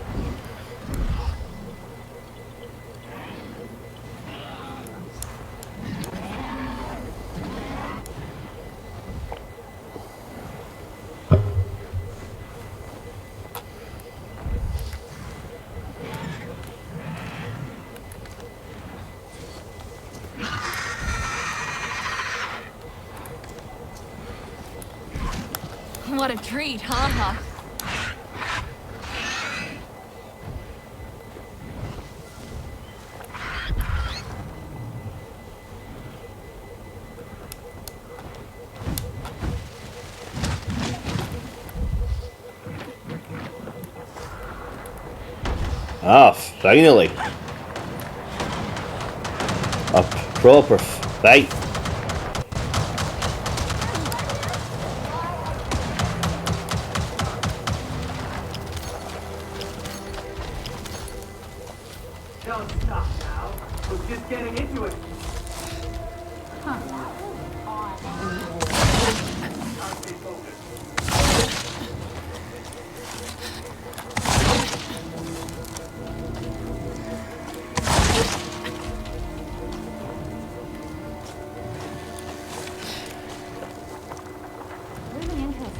What a treat, huh? Ah, finally. A proper fight. Don't stop now. We're just getting into it. Losing interest.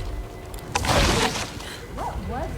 What?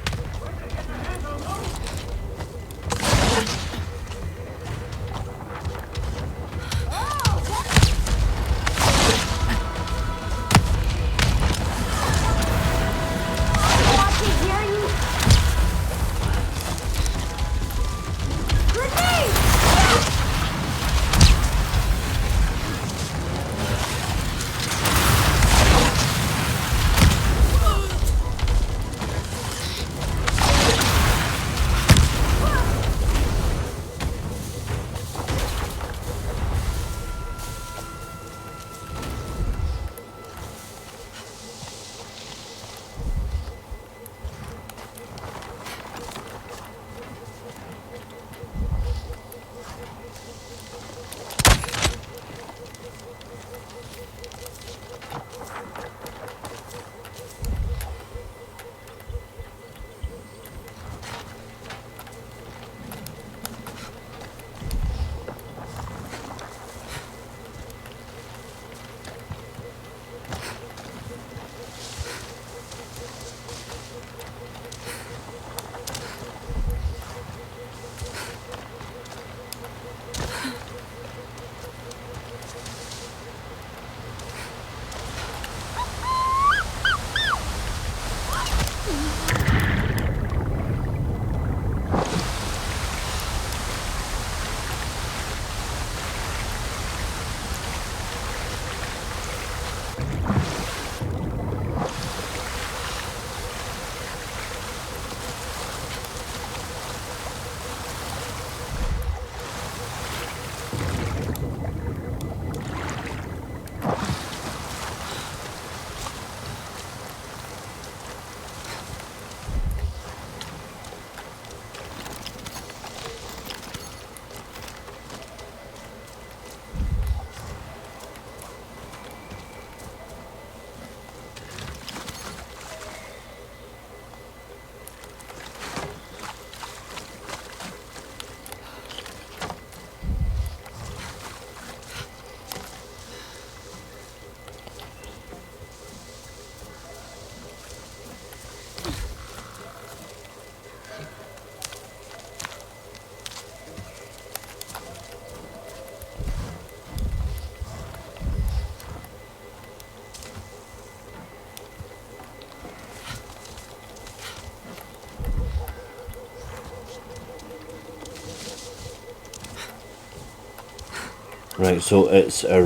Right, so it's a...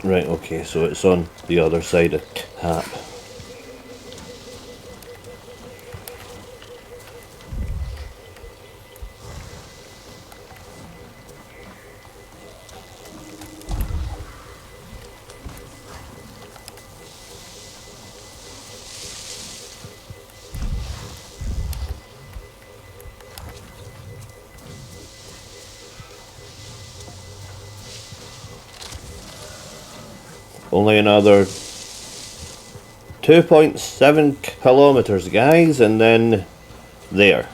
Right, okay, so it's on the other side of tap. Only another 2.7 kilometers, guys, and then there.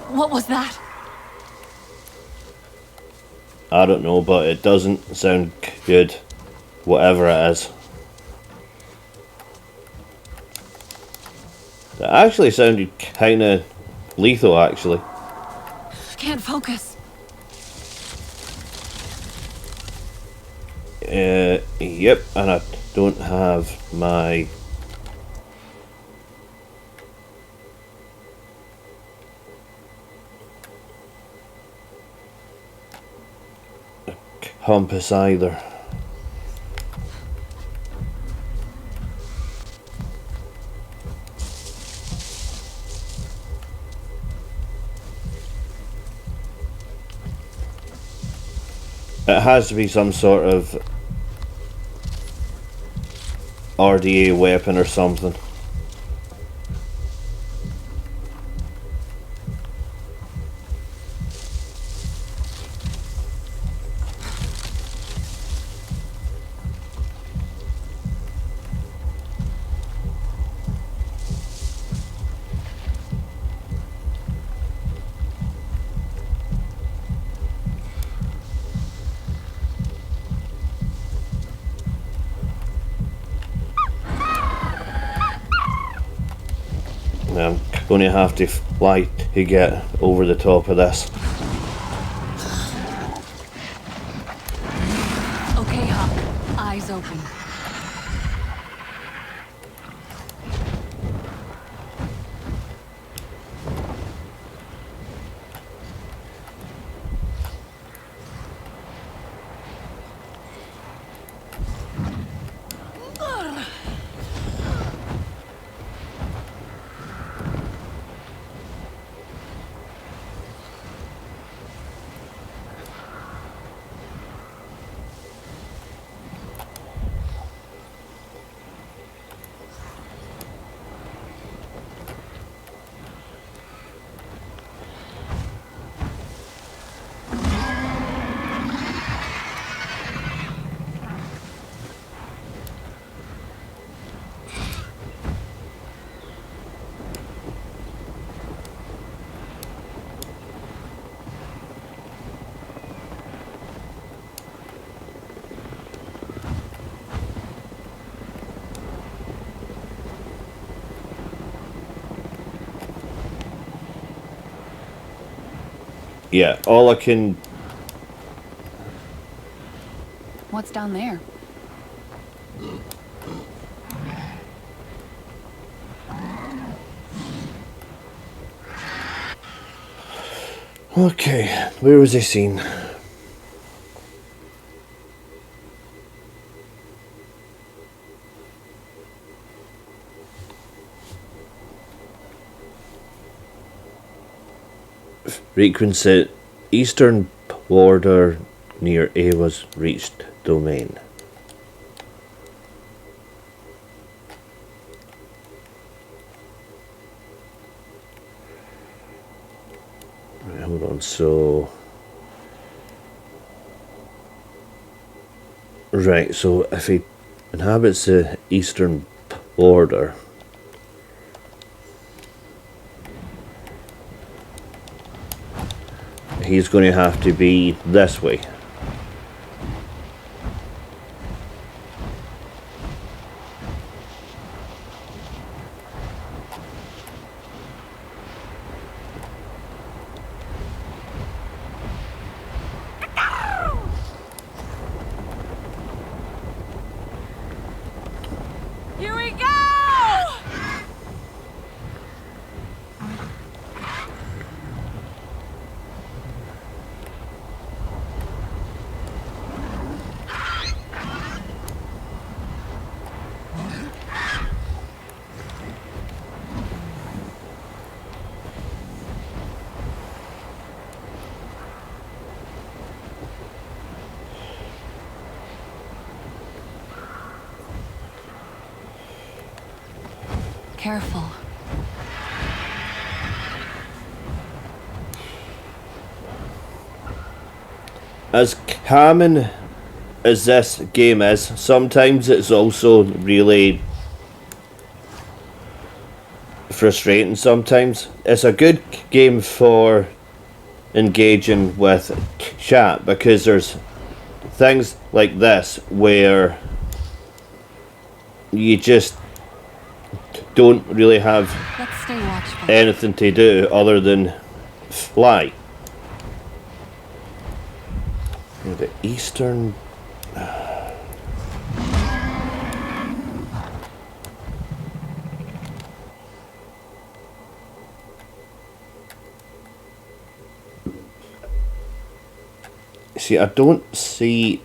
What was that? I don't know, but it doesn't sound good, whatever it is. It actually sounded kinda lethal, actually. Can't focus. Yep, and I don't have my... compass either. It has to be some sort of RDA weapon or something. I'm going to have to fly to get over the top of this. Okay, Hawk. Eyes open. Yeah, all I can... What's down there? Okay, where was I seen? Frequency eastern border near Ava's reached domain. Right, hold on, so right, so if he inhabits the eastern border, he's going to have to be this way. Here we go! Careful. As common as this game is, sometimes it's also really frustrating. Sometimes it's a good game for engaging with chat, because there's things like this where you just don't really have Let's stay watchful. anything to do other than fly. The eastern... See, I don't see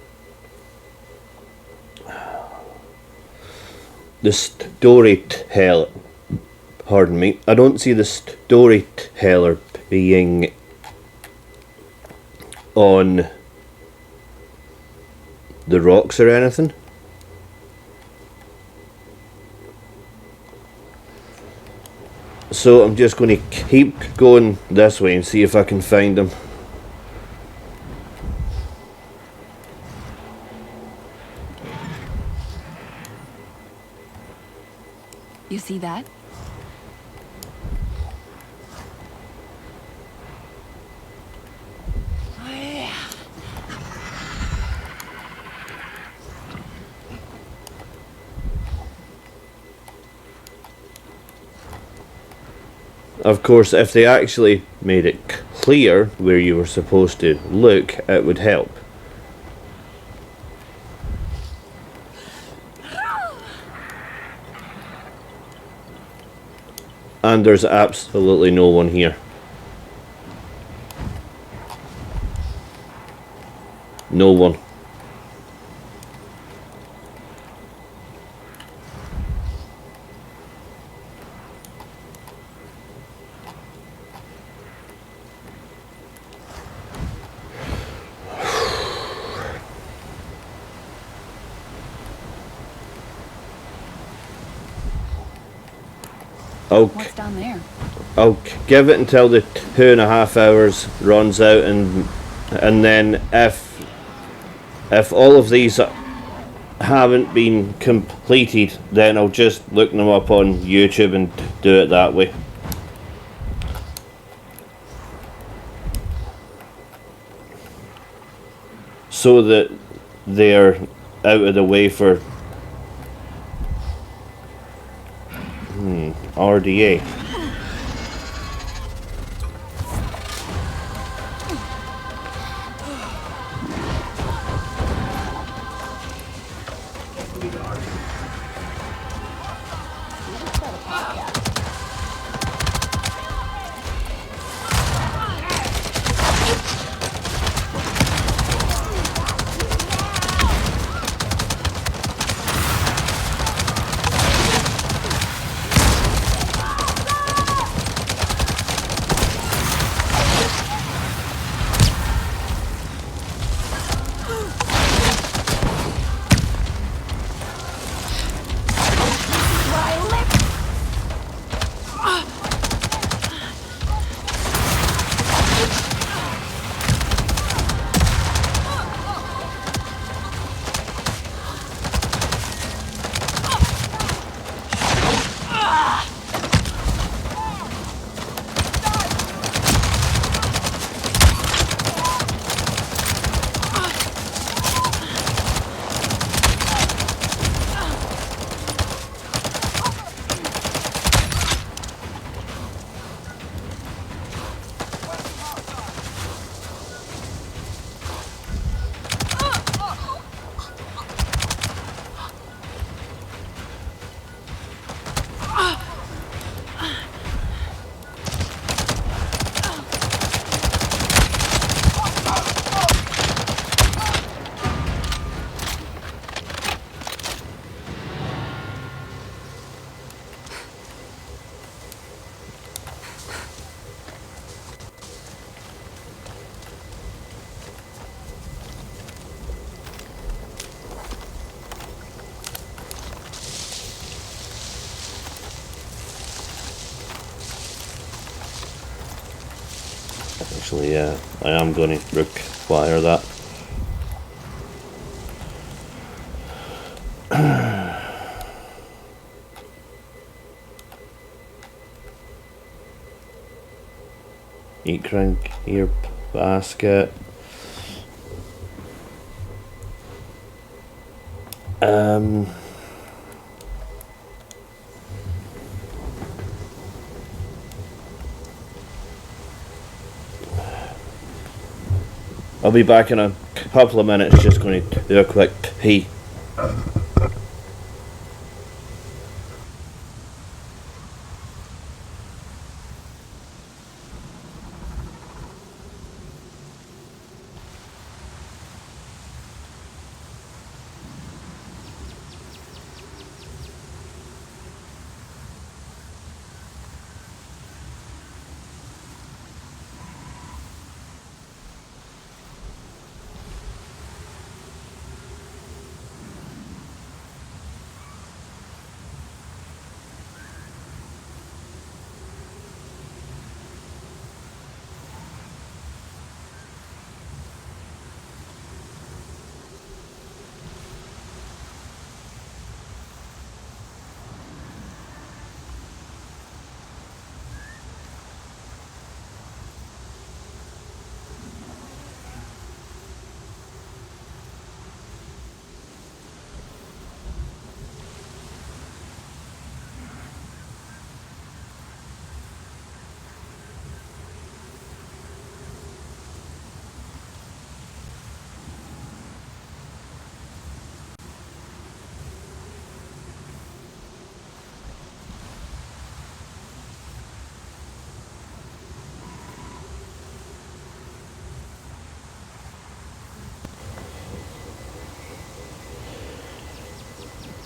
the storyteller. Pardon me. I don't see the storyteller being on the rocks or anything. So I'm just going to keep going this way and see if I can find him. You see that? Of course, if they actually made it clear where you were supposed to look, it would help. And there's absolutely no one here. No one. What's down there? I'll give it until the 2.5 hours runs out, and then if all of these haven't been completed, then I'll just look them up on YouTube and do it that way. So that they're out of the way for RDA. Actually, yeah, I am going to require that. Eat drink your basket. I'll be back in a couple of minutes, just going to do a quick pee.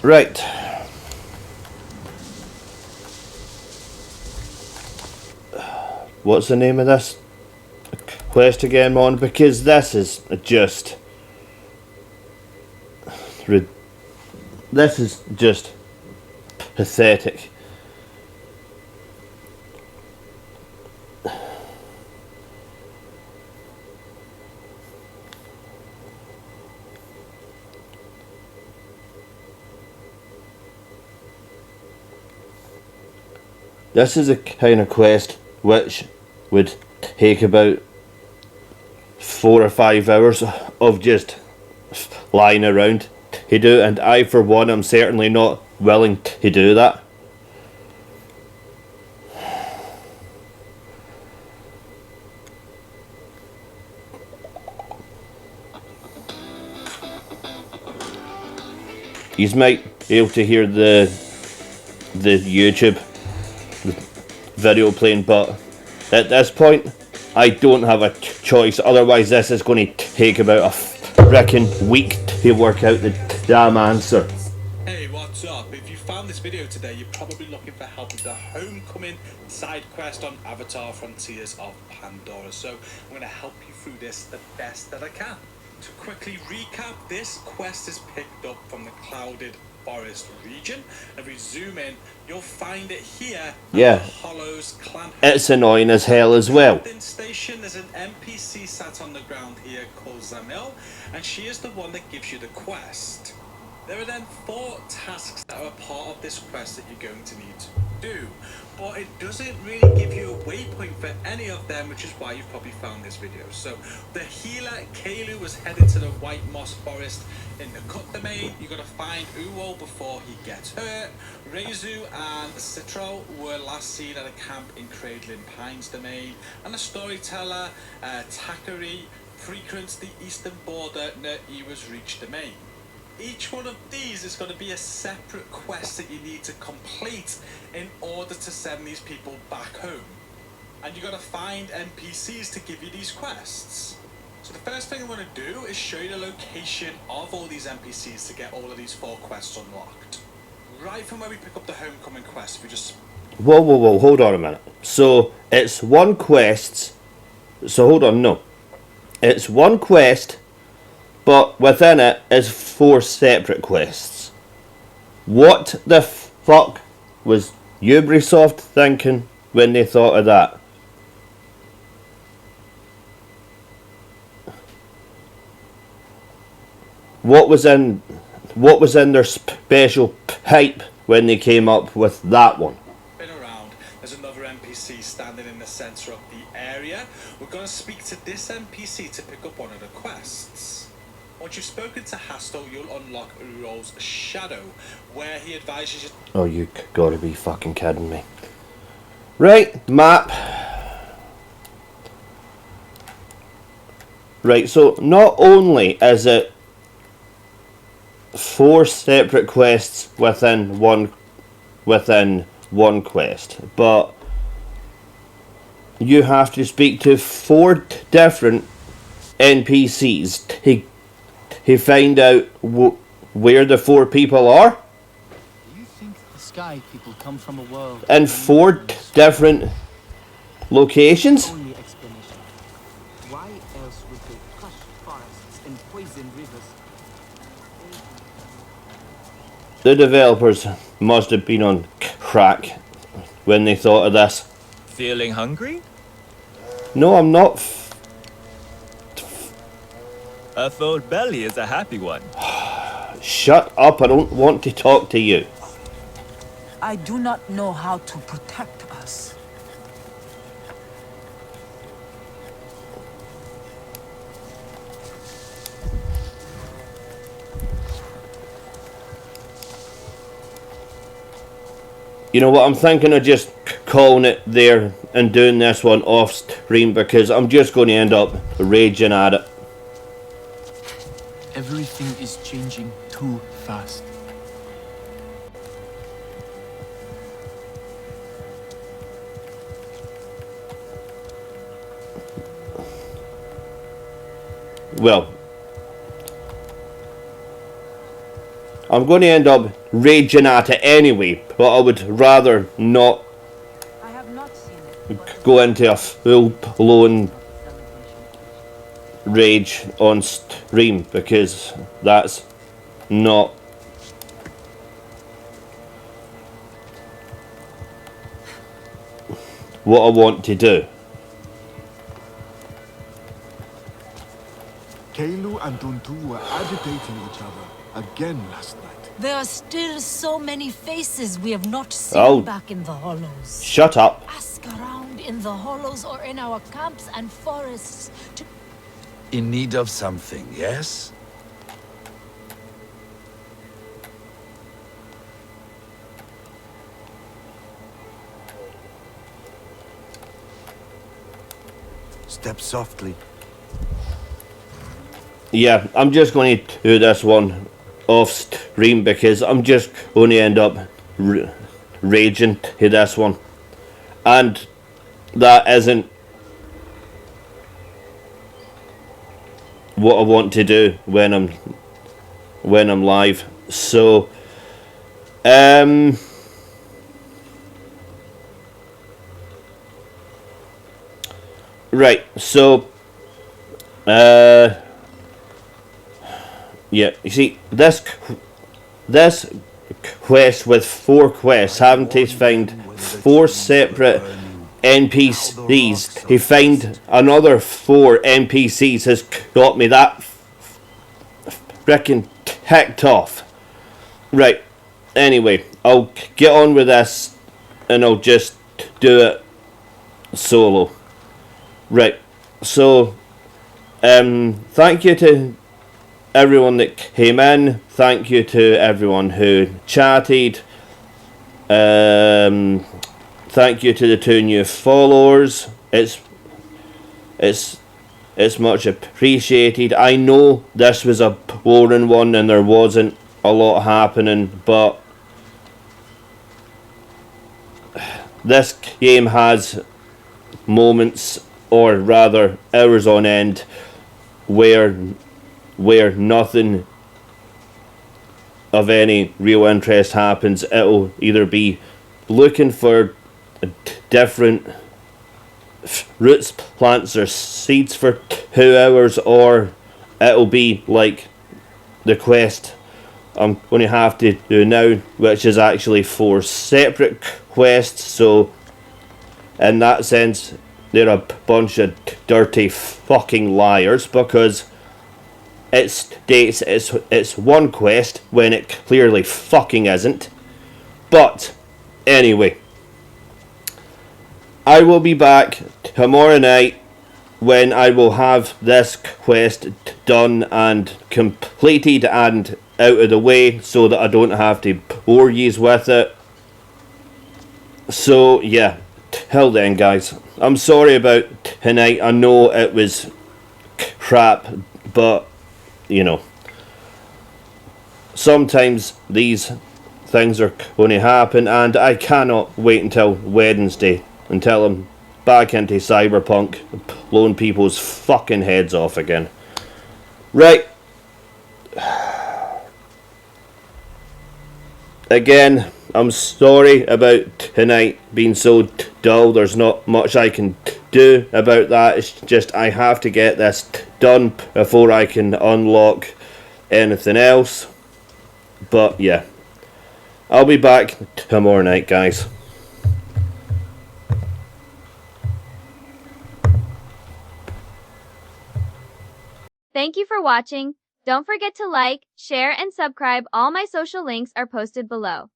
Right. What's the name of this quest again, Mon? Because this is just... This is just pathetic. This is a kind of quest which would take about 4 or 5 hours of just lying around to do, and I for one am certainly not willing to do that. You might be able to hear the YouTube video playing, but at this point I don't have a choice, otherwise this is going to take about a frickin' week to work out the damn answer. Hey, what's up? If you found this video today, you're probably looking for help with the Homecoming side quest on Avatar Frontiers of Pandora, so I'm going to help you through this the best that I can. To quickly recap, this quest is picked up from the Clouded Forest region. If we zoom in, you'll find it here. Yeah, the Hollows clan. It's annoying as hell as well. Station, there's an NPC sat on the ground here called Zamil, and she is the one that gives you the quest. There are then 4 tasks that are part of this quest that you're going to need to do, but it doesn't really give you a waypoint for any of them, which is why you've probably found this video. So the healer Kalu was headed to the White Moss Forest in the Cut domain. You got to find Uwol before he gets hurt. Reizu and Citro were last seen at a camp in Cradling Pines domain, and the storyteller Takari frequents the eastern border near Iwa's Reach domain. Each one of these is going to be a separate quest that you need to complete in order to send these people back home. And you got to find NPCs to give you these quests. So the first thing I want to do is show you the location of all these NPCs to get all of these 4 quests unlocked. Right from where we pick up the Homecoming quest, we just... Whoa, hold on a minute. So, it's one quest... So, hold on, no. It's one quest, but within it is 4 separate quests. What the fuck was Ubisoft thinking when they thought of that? What was in what was in their special pipe when they came up with that one? Been around. There's another NPC standing in the centre of the area. We're going to speak to this NPC to pick up one of the quests. Once you've spoken to Hastel, you'll unlock Urol's Shadow, where he advises you... Oh, you gotta be fucking kidding me. Right, map. Right, so not only is it 4 separate quests within one quest, but you have to speak to 4 different NPCs to find out where the 4 people are. You think the sky people come from a world In 4 different locations? only explanation? Why else would they crush forests and poison rivers? The developers must have been on crack when they thought of this. Feeling hungry? No, I'm not. A full belly is a happy one. Shut up, I don't want to talk to you. I do not know how to protect us. You know what, I'm thinking of just calling it there and doing this one off stream because I'm just going to end up raging at it. Everything is changing too fast. Well, I'm going to end up raging at it anyway, but I would rather not go into a full-blown rage on stream because that's not what I want to do. Keilu and Tuntu were agitating each other again last night. There are still so many faces we have not seen back in the hollows. Shut up. Ask around in the hollows or in our camps and forests to... In need of something, yes? Step softly. Yeah, I'm just going to do this one off stream because I'm just going to end up raging to this one. And that isn't what I want to do when I'm live. So right, so yeah, you see, this quest with 4 quests, having to find 4 separate NPCs to find another 4 NPCs has got me that frickin' ticked off. Right, anyway, I'll get on with this and I'll just do it solo. Right, so thank you to everyone that came in. Thank you to everyone who chatted. Thank you to the 2 new followers. It's much appreciated. I know this was a boring one and there wasn't a lot happening, but this game has moments, or rather hours on end, where nothing of any real interest happens. It'll either be looking for different roots, plants or seeds for 2 hours, or it'll be like the quest I'm going to have to do now, which is actually 4 separate quests. So in that sense they're a bunch of dirty fucking liars, because it states it's one quest when it clearly fucking isn't. But anyway, I will be back tomorrow night when I will have this quest done and completed and out of the way so that I don't have to bore yous with it. So yeah, till then guys, I'm sorry about tonight. I know it was crap, but you know, sometimes these things are going to happen, and I cannot wait until Wednesday until I'm back into Cyberpunk, blowing people's fucking heads off again. Right. Again, I'm sorry about tonight being so dull. There's not much I can do about that. It's just I have to get this done before I can unlock anything else. But yeah, I'll be back tomorrow night, guys. Thank you for watching. Don't forget to like, share, and subscribe. All my social links are posted below.